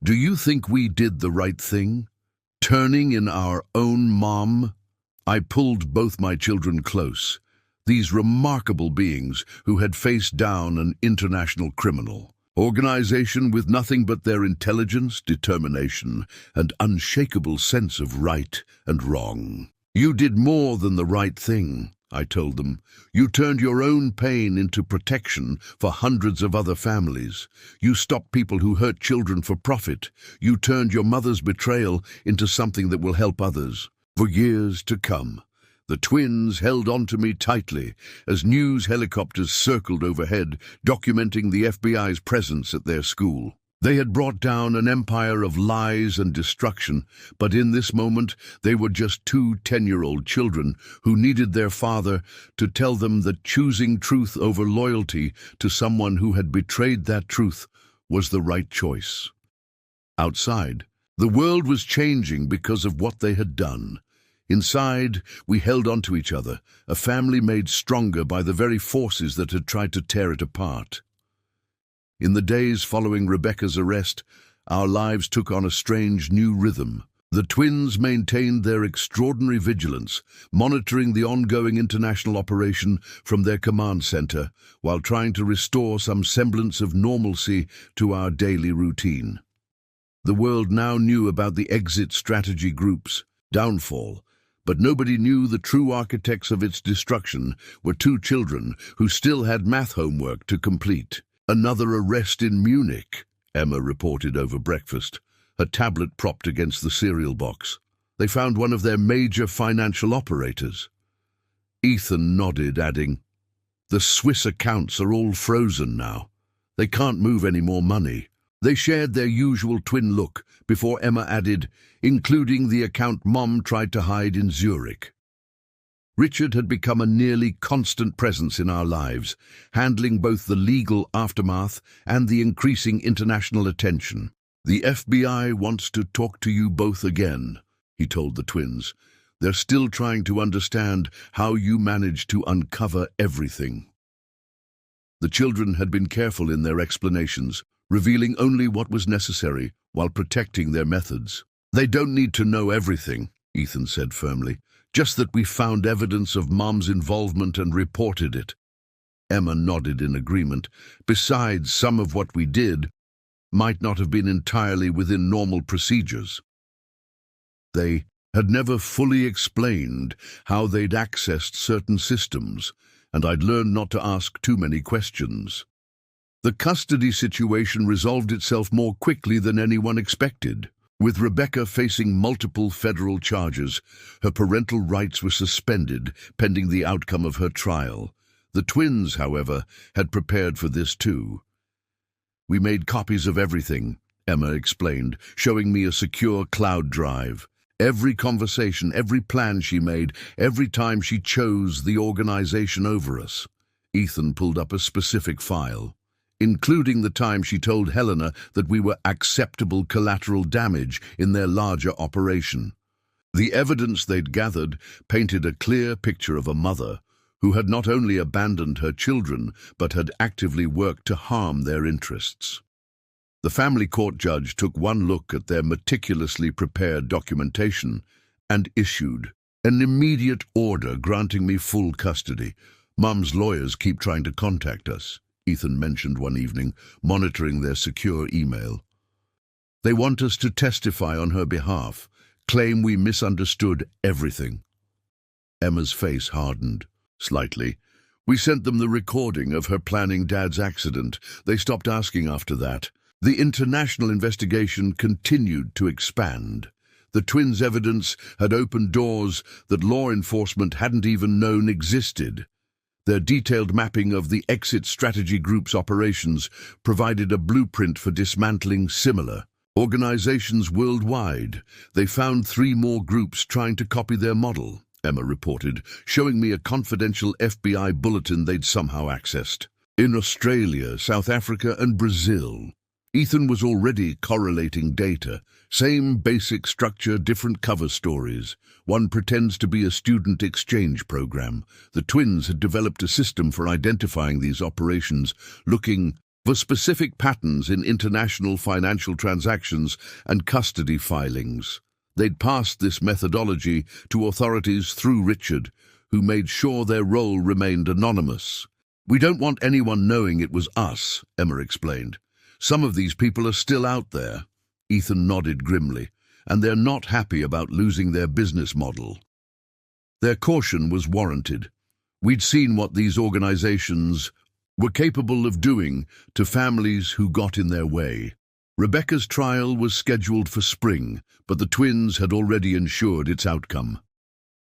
"do you think we did the right thing? Turning in our own mom?" I pulled both my children close. These remarkable beings who had faced down an international criminal organization with nothing but their intelligence, determination, and unshakable sense of right and wrong. "You did more than the right thing," I told them. "You turned your own pain into protection for hundreds of other families. You stopped people who hurt children for profit. You turned your mother's betrayal into something that will help others for years to come." The twins held onto me tightly as news helicopters circled overhead, documenting the FBI's presence at their school. They had brought down an empire of lies and destruction, but in this moment they were just two 10-year-old children who needed their father to tell them that choosing truth over loyalty to someone who had betrayed that truth was the right choice. Outside, the world was changing because of what they had done. Inside, we held on to each other, a family made stronger by the very forces that had tried to tear it apart. In the days following Rebecca's arrest, our lives took on a strange new rhythm. The twins maintained their extraordinary vigilance, monitoring the ongoing international operation from their command center, while trying to restore some semblance of normalcy to our daily routine. The world now knew about the Exit Strategy Group's downfall, but nobody knew the true architects of its destruction were two children who still had math homework to complete. "Another arrest in Munich," Emma reported over breakfast, her tablet propped against the cereal box. "They found one of their major financial operators." Ethan nodded, adding, "The Swiss accounts are all frozen now. They can't move any more money." They shared their usual twin look before Emma added, including the account Mom tried to hide in Zurich. Richard had become a nearly constant presence in our lives, handling both the legal aftermath and the increasing international attention. "The FBI wants to talk to you both again," he told the twins. "They're still trying to understand how you managed to uncover everything." The children had been careful in their explanations, revealing only what was necessary while protecting their methods. "They don't need to know everything," Ethan said firmly. "Just that we found evidence of Mom's involvement and reported it." Emma nodded in agreement. "Besides, some of what we did might not have been entirely within normal procedures." They had never fully explained how they'd accessed certain systems, and I'd learned not to ask too many questions. The custody situation resolved itself more quickly than anyone expected. With Rebecca facing multiple federal charges, her parental rights were suspended pending the outcome of her trial. The twins, however, had prepared for this too. "We made copies of everything," Emma explained, showing me a secure cloud drive. "Every conversation, every plan she made, every time she chose the organization over us." Ethan pulled up a specific file, including the time she told Helena that we were acceptable collateral damage in their larger operation. The evidence they'd gathered painted a clear picture of a mother who had not only abandoned her children, but had actively worked to harm their interests. The family court judge took one look at their meticulously prepared documentation and issued an immediate order granting me full custody. "Mum's lawyers keep trying to contact us," Ethan mentioned one evening, monitoring their secure email. "They want us to testify on her behalf, claim we misunderstood everything." Emma's face hardened slightly. "We sent them the recording of her planning Dad's accident. They stopped asking after that." The international investigation continued to expand. The twins' evidence had opened doors that law enforcement hadn't even known existed. Their detailed mapping of the exit strategy group's operations provided a blueprint for dismantling similar organizations worldwide. "They found 3 more groups trying to copy their model," Emma reported, showing me a confidential FBI bulletin they'd somehow accessed. "In Australia, South Africa, and Brazil." Ethan was already correlating data. Same basic structure, different cover stories. One pretends to be a student exchange program. The twins had developed a system for identifying these operations, looking for specific patterns in international financial transactions and custody filings. They'd passed this methodology to authorities through Richard, who made sure their role remained anonymous. "We don't want anyone knowing it was us," Emma explained. "Some of these people are still out there." Ethan nodded grimly. "And they're not happy about losing their business model." Their caution was warranted. We'd seen what these organizations were capable of doing to families who got in their way. Rebecca's trial was scheduled for spring, but the twins had already ensured its outcome.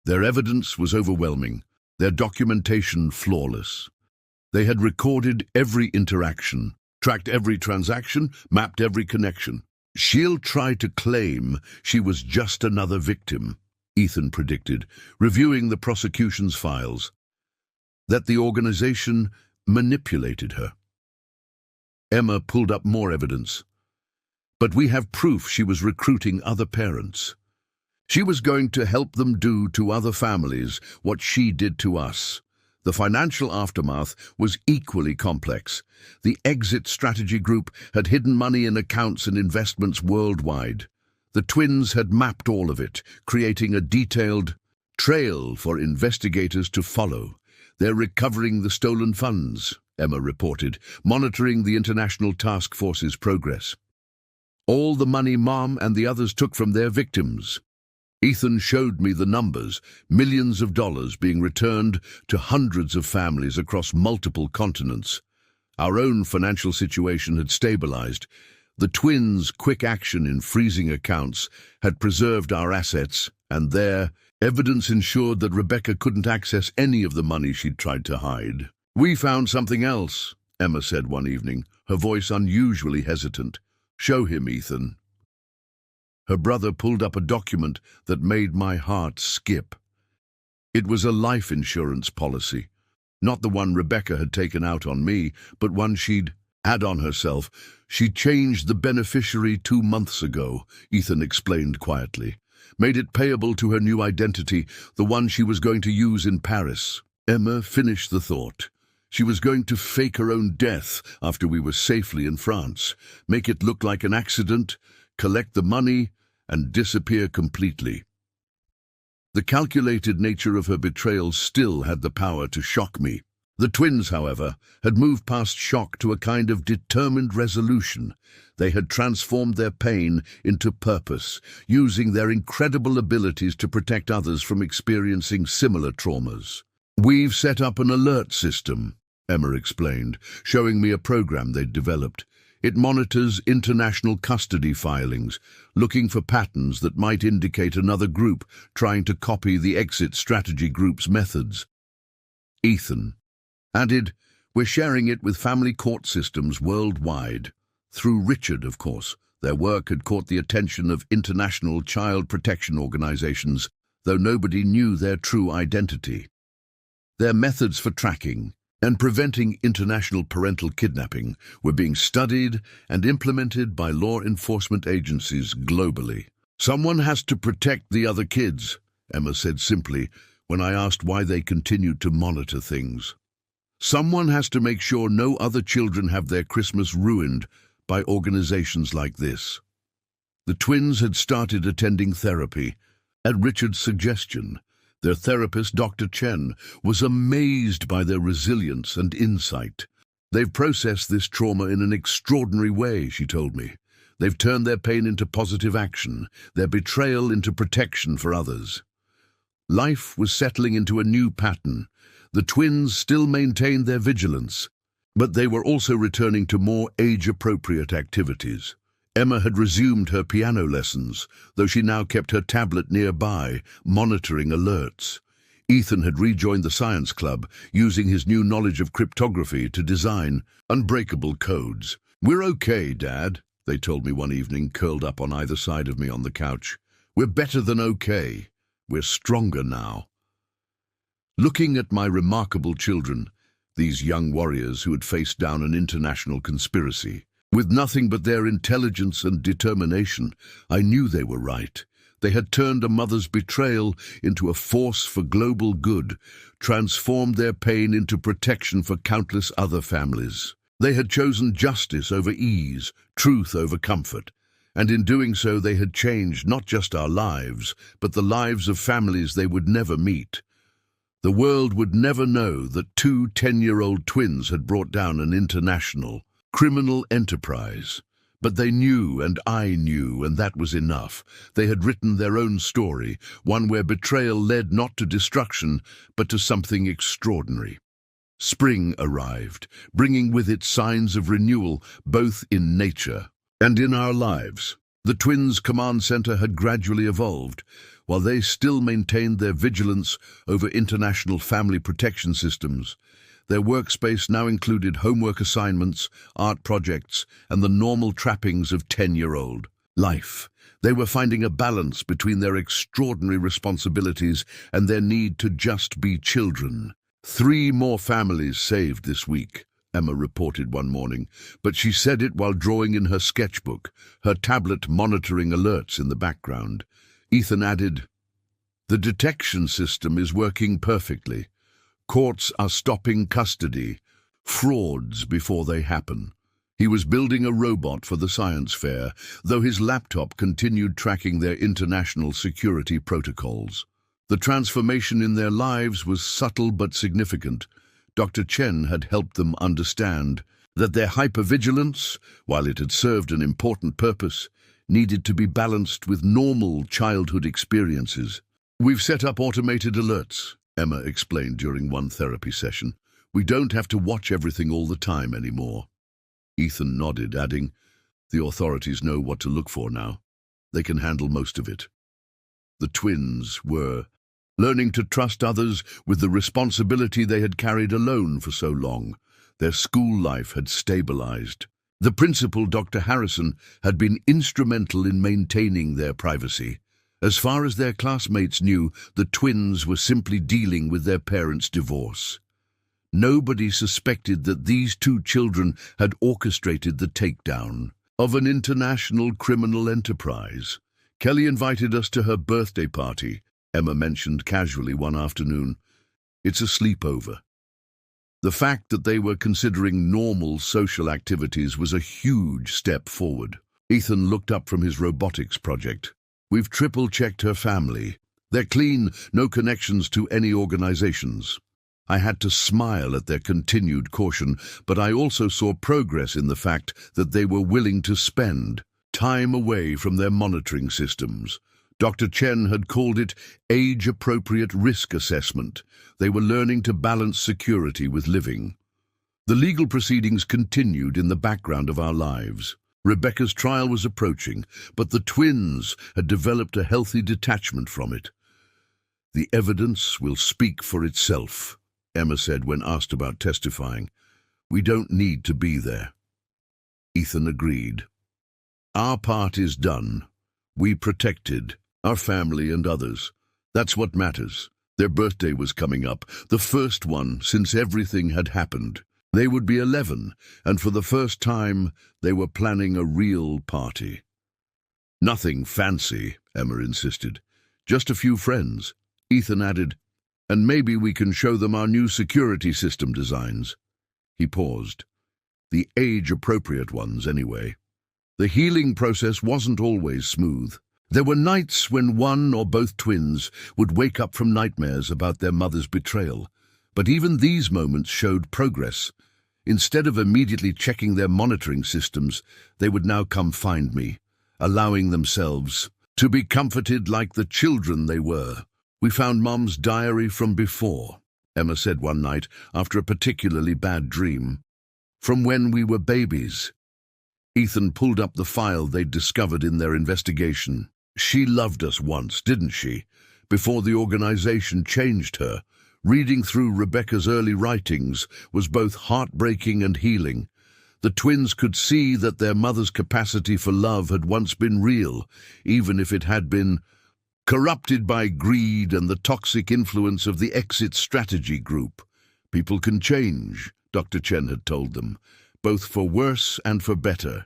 Their evidence was overwhelming, their documentation flawless. They had recorded every interaction, tracked every transaction, mapped every connection. "She'll try to claim she was just another victim," Ethan predicted, reviewing the prosecution's files, "that the organization manipulated her." Emma pulled up more evidence. "But we have proof she was recruiting other parents. She was going to help them do to other families what she did to us." The financial aftermath was equally complex. The exit strategy group had hidden money in accounts and investments worldwide. The twins had mapped all of it, creating a detailed trail for investigators to follow. "They're recovering the stolen funds," Emma reported, monitoring the international task force's progress. "All the money Mom and the others took from their victims." Ethan showed me the numbers, millions of dollars being returned to hundreds of families across multiple continents. Our own financial situation had stabilized. The twins' quick action in freezing accounts had preserved our assets, and their evidence ensured that Rebecca couldn't access any of the money she'd tried to hide. "We found something else," Emma said one evening, her voice unusually hesitant. "Show him, Ethan." Her brother pulled up a document that made my heart skip. It was a life insurance policy. Not the one Rebecca had taken out on me, but one she'd had on herself. She changed the beneficiary 2 months ago, Ethan explained quietly. Made it payable to her new identity, the one she was going to use in Paris. Emma finished the thought. She was going to fake her own death after we were safely in France, make it look like an accident, collect the money, and disappear completely. The calculated nature of her betrayal still had the power to shock me. The twins, however, had moved past shock to a kind of determined resolution. They had transformed their pain into purpose, using their incredible abilities to protect others from experiencing similar traumas. "We've set up an alert system," Emma explained, showing me a program they'd developed. It monitors international custody filings, looking for patterns that might indicate another group trying to copy the exit strategy group's methods. Ethan added, "We're sharing it with family court systems worldwide." Through Richard, of course. Their work had caught the attention of international child protection organizations, though nobody knew their true identity. Their methods for tracking and preventing international parental kidnapping were being studied and implemented by law enforcement agencies globally. "Someone has to protect the other kids," Emma said simply when I asked why they continued to monitor things. "Someone has to make sure no other children have their Christmas ruined by organizations like this." The twins had started attending therapy at Richard's suggestion. Their therapist, Dr. Chen, was amazed by their resilience and insight. "They've processed this trauma in an extraordinary way," she told me. "They've turned their pain into positive action, their betrayal into protection for others." Life was settling into a new pattern. The twins still maintained their vigilance, but they were also returning to more age-appropriate activities. Emma had resumed her piano lessons, though she now kept her tablet nearby, monitoring alerts. Ethan had rejoined the science club, using his new knowledge of cryptography to design unbreakable codes. "We're okay, Dad," they told me one evening, curled up on either side of me on the couch. "We're better than okay. We're stronger now." Looking at my remarkable children, these young warriors who had faced down an international conspiracy, with nothing but their intelligence and determination, I knew they were right. They had turned a mother's betrayal into a force for global good, transformed their pain into protection for countless other families. They had chosen justice over ease, truth over comfort, and in doing so they had changed not just our lives, but the lives of families they would never meet. The world would never know that 2 10-year-old twins had brought down an international criminal enterprise. But they knew, and I knew, and that was enough. They had written their own story, one where betrayal led not to destruction, but to something extraordinary. Spring arrived, bringing with it signs of renewal, both in nature and in our lives. The twins' command center had gradually evolved, while they still maintained their vigilance over international family protection systems. Their workspace now included homework assignments, art projects, and the normal trappings of 10-year-old life. They were finding a balance between their extraordinary responsibilities and their need to just be children. 3 more families saved this week, Emma reported one morning, but she said it while drawing in her sketchbook, her tablet monitoring alerts in the background. Ethan added, "The detection system is working perfectly. Courts are stopping custody, frauds before they happen." He was building a robot for the science fair, though his laptop continued tracking their international security protocols. The transformation in their lives was subtle but significant. Dr. Chen had helped them understand that their hypervigilance, while it had served an important purpose, needed to be balanced with normal childhood experiences. "We've set up automated alerts," Emma explained during one therapy session. "We don't have to watch everything all the time anymore." Ethan nodded, adding, "The authorities know what to look for now. They can handle most of it." The twins were learning to trust others with the responsibility they had carried alone for so long. Their school life had stabilized. The principal, Dr. Harrison, had been instrumental in maintaining their privacy. As far as their classmates knew, the twins were simply dealing with their parents' divorce. Nobody suspected that these two children had orchestrated the takedown of an international criminal enterprise. Kelly invited us to her birthday party, Emma mentioned casually one afternoon. It's a sleepover. The fact that they were considering normal social activities was a huge step forward. Ethan looked up from his robotics project. We've triple-checked her family. They're clean, no connections to any organizations. I had to smile at their continued caution, but I also saw progress in the fact that they were willing to spend time away from their monitoring systems. Dr. Chen had called it age-appropriate risk assessment. They were learning to balance security with living. The legal proceedings continued in the background of our lives. Rebecca's trial was approaching, but the twins had developed a healthy detachment from it. The evidence will speak for itself, Emma said when asked about testifying. We don't need to be there. Ethan agreed. Our part is done. We protected our family and others. That's what matters. Their birthday was coming up, the first one since everything had happened. They would be 11, and for the first time, they were planning a real party. Nothing fancy, Emma insisted. Just a few friends. Ethan added, and maybe we can show them our new security system designs. He paused. The age-appropriate ones, anyway. The healing process wasn't always smooth. There were nights when one or both twins would wake up from nightmares about their mother's betrayal. But even these moments showed progress. Instead of immediately checking their monitoring systems, they would now come find me, allowing themselves to be comforted like the children they were. We found Mom's diary from before, Emma said one night after a particularly bad dream. From when we were babies. Ethan pulled up the file they'd discovered in their investigation. She loved us once, didn't she? Before the organization changed her. Reading through Rebecca's early writings was both heartbreaking and healing. The twins could see that their mother's capacity for love had once been real, even if it had been corrupted by greed and the toxic influence of the exit strategy group. People can change, Dr. Chen had told them, both for worse and for better.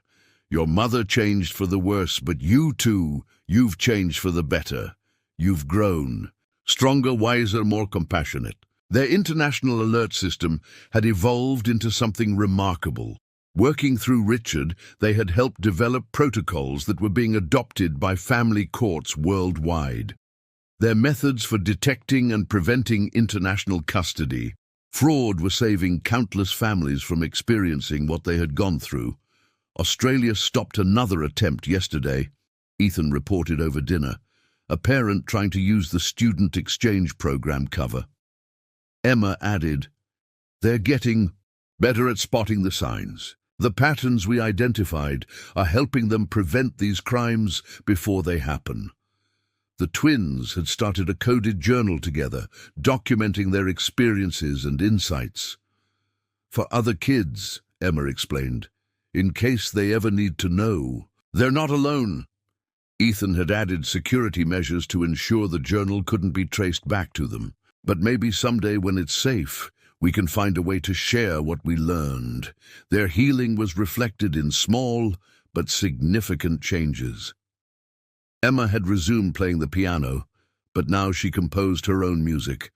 Your mother changed for the worse, but you too, you've changed for the better. You've grown. Stronger, wiser, more compassionate. Their international alert system had evolved into something remarkable. Working through Richard, they had helped develop protocols that were being adopted by family courts worldwide. Their methods for detecting and preventing international custody, fraud were saving countless families from experiencing what they had gone through. Australia stopped another attempt yesterday, Ethan reported over dinner, a parent trying to use the student exchange program cover. Emma added, they're getting better at spotting the signs. The patterns we identified are helping them prevent these crimes before they happen. The twins had started a coded journal together, documenting their experiences and insights. For other kids, Emma explained, in case they ever need to know. They're not alone. Ethan had added security measures to ensure the journal couldn't be traced back to them. But maybe someday when it's safe, we can find a way to share what we learned. Their healing was reflected in small but significant changes. Emma had resumed playing the piano, but now she composed her own music,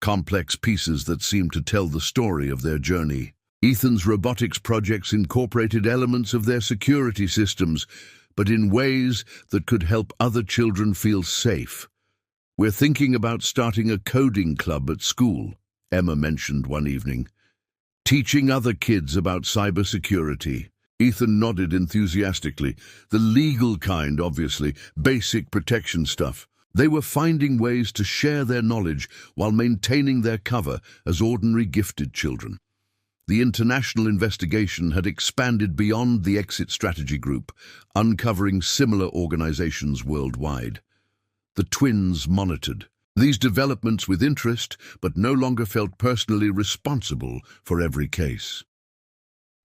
complex pieces that seemed to tell the story of their journey. Ethan's robotics projects incorporated elements of their security systems, but in ways that could help other children feel safe. We're thinking about starting a coding club at school, Emma mentioned one evening. Teaching other kids about cybersecurity. Ethan nodded enthusiastically. The legal kind, obviously, basic protection stuff. They were finding ways to share their knowledge while maintaining their cover as ordinary gifted children. The international investigation had expanded beyond the exit strategy group, uncovering similar organizations worldwide. The twins monitored these developments with interest, but no longer felt personally responsible for every case.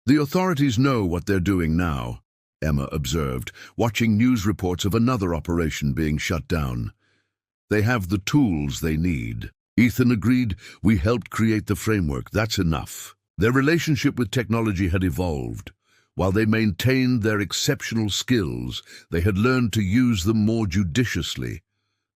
The authorities know what they're doing now, Emma observed, watching news reports of another operation being shut down. They have the tools they need. Ethan agreed. We helped create the framework. That's enough. Their relationship with technology had evolved. While they maintained their exceptional skills, they had learned to use them more judiciously.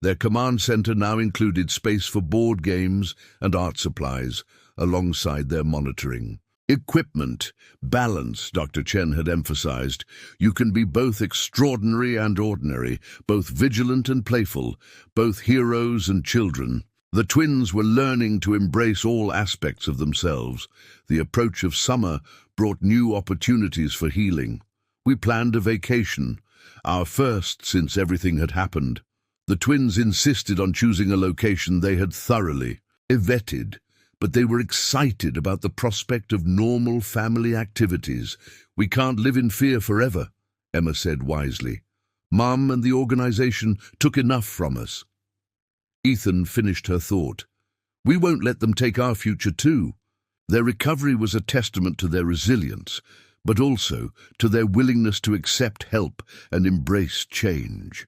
Their command center now included space for board games and art supplies, alongside their monitoring. Equipment, balance, Dr. Chen had emphasized. You can be both extraordinary and ordinary, both vigilant and playful, both heroes and children. The twins were learning to embrace all aspects of themselves. The approach of summer brought new opportunities for healing. We planned a vacation, our first since everything had happened. The twins insisted on choosing a location they had thoroughly vetted, but they were excited about the prospect of normal family activities. We can't live in fear forever, Emma said wisely. Mom and the organization took enough from us. Ethan finished her thought. We won't let them take our future too. Their recovery was a testament to their resilience, but also to their willingness to accept help and embrace change.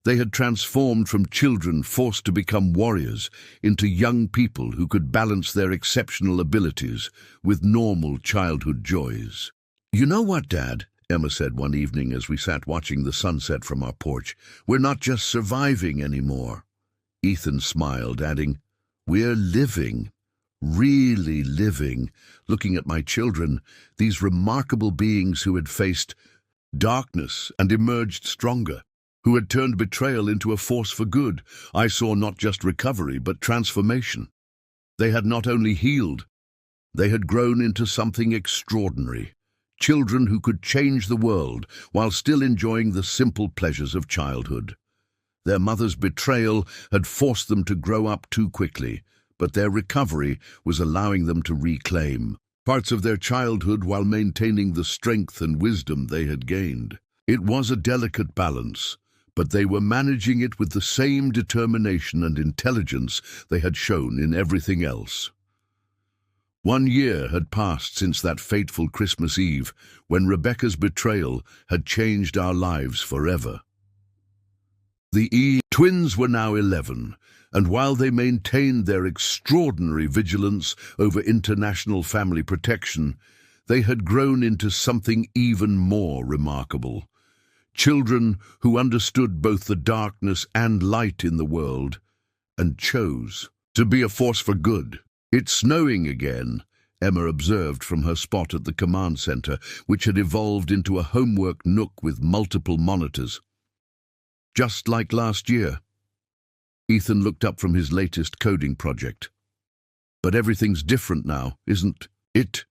They had transformed from children forced to become warriors into young people who could balance their exceptional abilities with normal childhood joys. You know what, Dad? Emma said one evening as we sat watching the sunset from our porch. We're not just surviving anymore. Ethan smiled, adding, We're living, really living, looking at my children, these remarkable beings who had faced darkness and emerged stronger, who had turned betrayal into a force for good. I saw not just recovery, but transformation. They had not only healed, they had grown into something extraordinary. Children who could change the world while still enjoying the simple pleasures of childhood. Their mother's betrayal had forced them to grow up too quickly, but their recovery was allowing them to reclaim parts of their childhood while maintaining the strength and wisdom they had gained. It was a delicate balance, but they were managing it with the same determination and intelligence they had shown in everything else. 1 year had passed since that fateful Christmas Eve, when Rebecca's betrayal had changed our lives forever. The twins were now 11, and while they maintained their extraordinary vigilance over international family protection, they had grown into something even more remarkable. Children who understood both the darkness and light in the world, and chose to be a force for good. It's snowing again, Emma observed from her spot at the command center, which had evolved into a homework nook with multiple monitors. Just like last year. Ethan looked up from his latest coding project. But everything's different now, isn't it?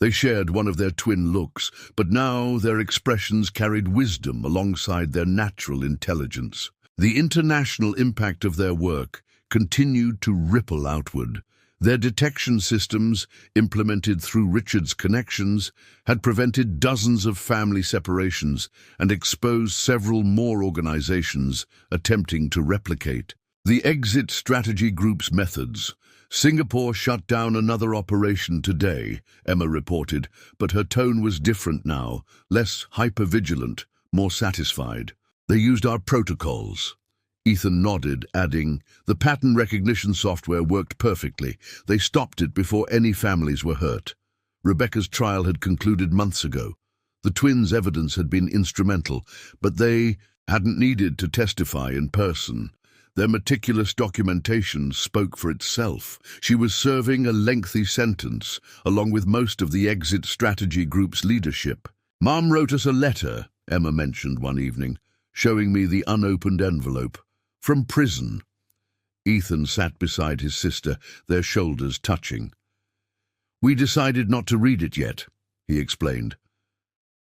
They shared one of their twin looks, but now their expressions carried wisdom alongside their natural intelligence. The international impact of their work continued to ripple outward. Their detection systems, implemented through Richard's connections, had prevented dozens of family separations and exposed several more organizations attempting to replicate the exit strategy group's methods. Singapore shut down another operation today, Emma reported, but her tone was different now, less hypervigilant, more satisfied. They used our protocols. Ethan nodded, adding, the pattern recognition software worked perfectly. They stopped it before any families were hurt. Rebecca's trial had concluded months ago. The twins' evidence had been instrumental, but they hadn't needed to testify in person. Their meticulous documentation spoke for itself. She was serving a lengthy sentence, along with most of the exit strategy group's leadership. Mom wrote us a letter, Emma mentioned one evening, showing me the unopened envelope. From prison. Ethan sat beside his sister, their shoulders touching. We decided not to read it yet, he explained.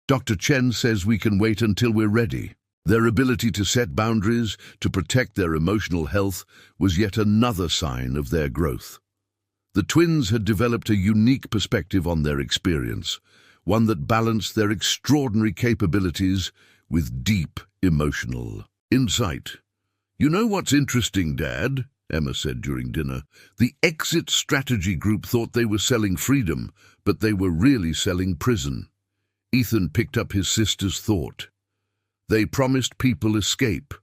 Dr. Chen says we can wait until we're ready. Their ability to set boundaries, to protect their emotional health, was yet another sign of their growth. The twins had developed a unique perspective on their experience, one that balanced their extraordinary capabilities with deep emotional insight. You know what's interesting, Dad? Emma said during dinner. The exit strategy group thought they were selling freedom, but they were really selling prison. Ethan picked up his sister's thought. They promised people escape,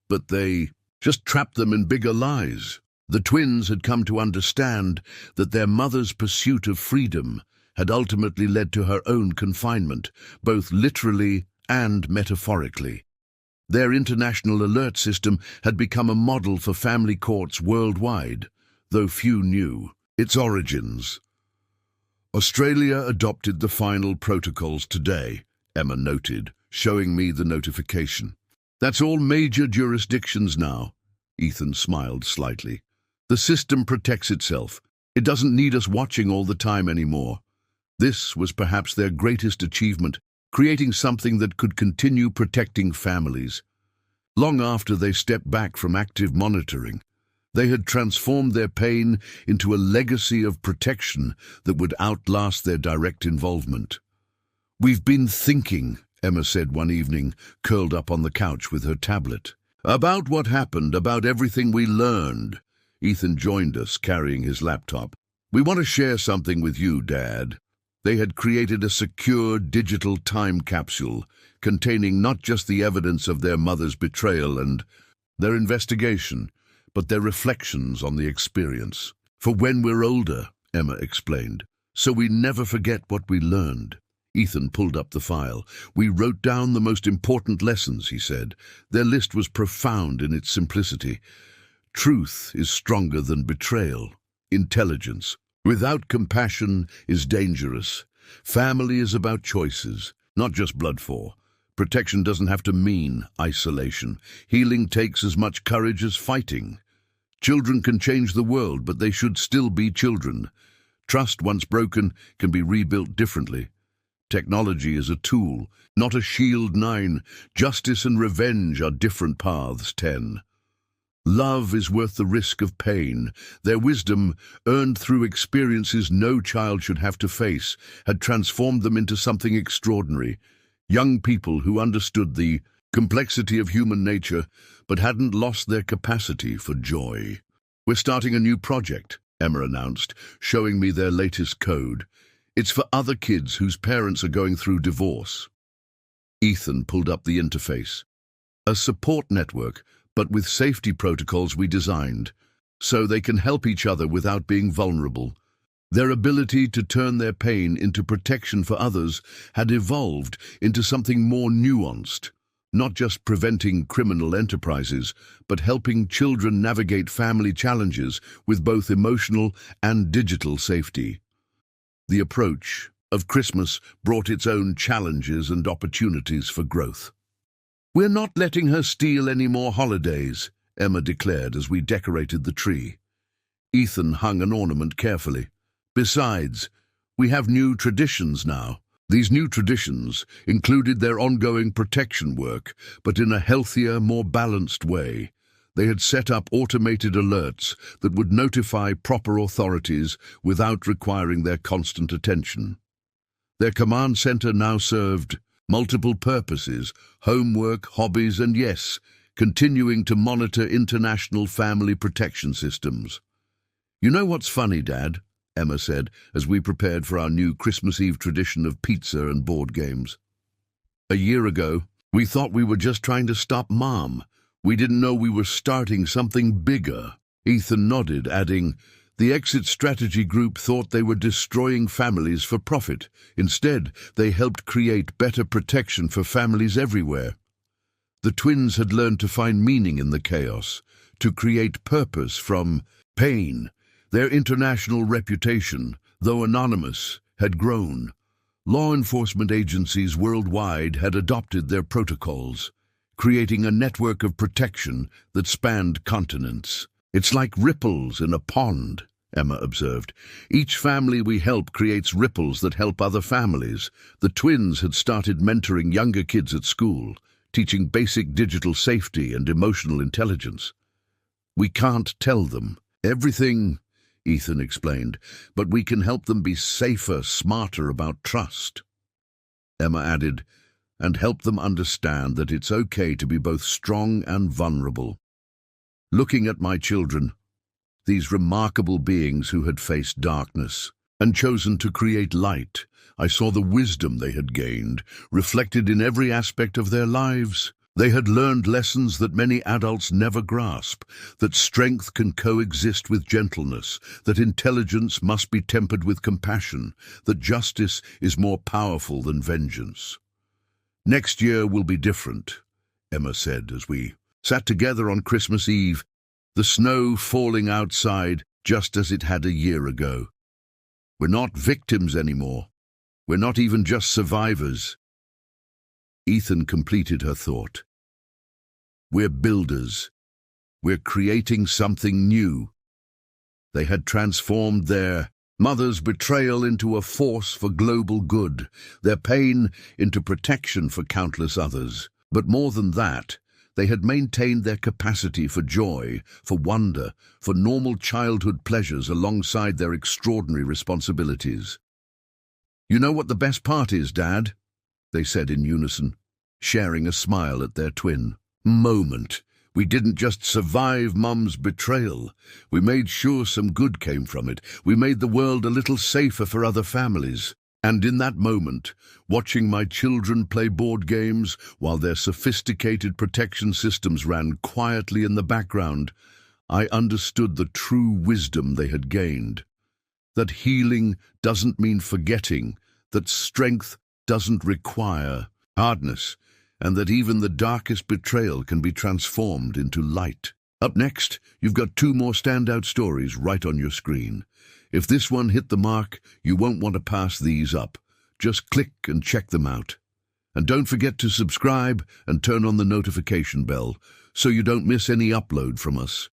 but they just trapped them in bigger lies. The twins had come to understand that their mother's pursuit of freedom had ultimately led to her own confinement, both literally and metaphorically. Their international alert system had become a model for family courts worldwide, though few knew its origins. Australia adopted the final protocols today, Emma noted, showing me the notification. That's all major jurisdictions now. Ethan smiled slightly. The system protects itself. It doesn't need us watching all the time anymore. This was perhaps their greatest achievement, creating something that could continue protecting families. Long after they stepped back from active monitoring, they had transformed their pain into a legacy of protection that would outlast their direct involvement. We've been thinking, Emma said one evening, curled up on the couch with her tablet. About what happened, about everything we learned. Ethan joined us, carrying his laptop. We want to share something with you, Dad. They had created a secure digital time capsule containing not just the evidence of their mother's betrayal and their investigation, but their reflections on the experience. For when we're older, Emma explained, so we never forget what we learned. Ethan pulled up the file. We wrote down the most important lessons, he said. Their list was profound in its simplicity. Truth is stronger than betrayal. Intelligence, without compassion, is dangerous. Family is about choices, not just blood for. Protection doesn't have to mean isolation. Healing takes as much courage as fighting. Children can change the world, but they should still be children. Trust, once broken, can be rebuilt differently. Technology is a tool, not a shield. 9. Justice and revenge are different paths. 10. Love is worth the risk of pain. Their wisdom, earned through experiences no child should have to face, had transformed them into something extraordinary. Young people who understood the complexity of human nature, but hadn't lost their capacity for joy. We're starting a new project, Emma announced, showing me their latest code. It's for other kids whose parents are going through divorce. Ethan pulled up the interface. A support network, but with safety protocols we designed, so they can help each other without being vulnerable. Their ability to turn their pain into protection for others had evolved into something more nuanced, not just preventing criminal enterprises, but helping children navigate family challenges with both emotional and digital safety. The approach of Christmas brought its own challenges and opportunities for growth. We're not letting her steal any more holidays, Emma declared as we decorated the tree. Ethan hung an ornament carefully. Besides, we have new traditions now. These new traditions included their ongoing protection work, but in a healthier, more balanced way. They had set up automated alerts that would notify proper authorities without requiring their constant attention. Their command center now served multiple purposes, homework, hobbies, and yes, continuing to monitor international family protection systems. You know what's funny, Dad? Emma said, as we prepared for our new Christmas Eve tradition of pizza and board games. A year ago, we thought we were just trying to stop Mom. We didn't know we were starting something bigger. Ethan nodded, adding, the exit strategy group thought they were destroying families for profit. Instead, they helped create better protection for families everywhere. The twins had learned to find meaning in the chaos, to create purpose from pain. Their international reputation, though anonymous, had grown. Law enforcement agencies worldwide had adopted their protocols, creating a network of protection that spanned continents. It's like ripples in a pond, Emma observed. Each family we help creates ripples that help other families. The twins had started mentoring younger kids at school, teaching basic digital safety and emotional intelligence. We can't tell them everything, Ethan explained, but we can help them be safer, smarter about trust. Emma added, and help them understand that it's okay to be both strong and vulnerable. Looking at my children, these remarkable beings who had faced darkness and chosen to create light. I saw the wisdom they had gained, reflected in every aspect of their lives. They had learned lessons that many adults never grasp, that strength can coexist with gentleness, that intelligence must be tempered with compassion, that justice is more powerful than vengeance. "Next year will be different," Emma said as we sat together on Christmas Eve, the snow falling outside just as it had a year ago. "We're not victims anymore. We're not even just survivors." Ethan completed her thought. "We're builders. We're creating something new." They had transformed their mother's betrayal into a force for global good, their pain into protection for countless others. But more than that, they had maintained their capacity for joy, for wonder, for normal childhood pleasures alongside their extraordinary responsibilities. "You know what the best part is, Dad?" they said in unison, sharing a smile at their twin moment. "We didn't just survive Mum's betrayal. We made sure some good came from it. We made the world a little safer for other families." And in that moment, watching my children play board games while their sophisticated protection systems ran quietly in the background, I understood the true wisdom they had gained. That healing doesn't mean forgetting, that strength doesn't require hardness, and that even the darkest betrayal can be transformed into light. Up next, you've got 2 more standout stories right on your screen. If this one hit the mark, you won't want to pass these up. Just click and check them out. And don't forget to subscribe and turn on the notification bell so you don't miss any upload from us.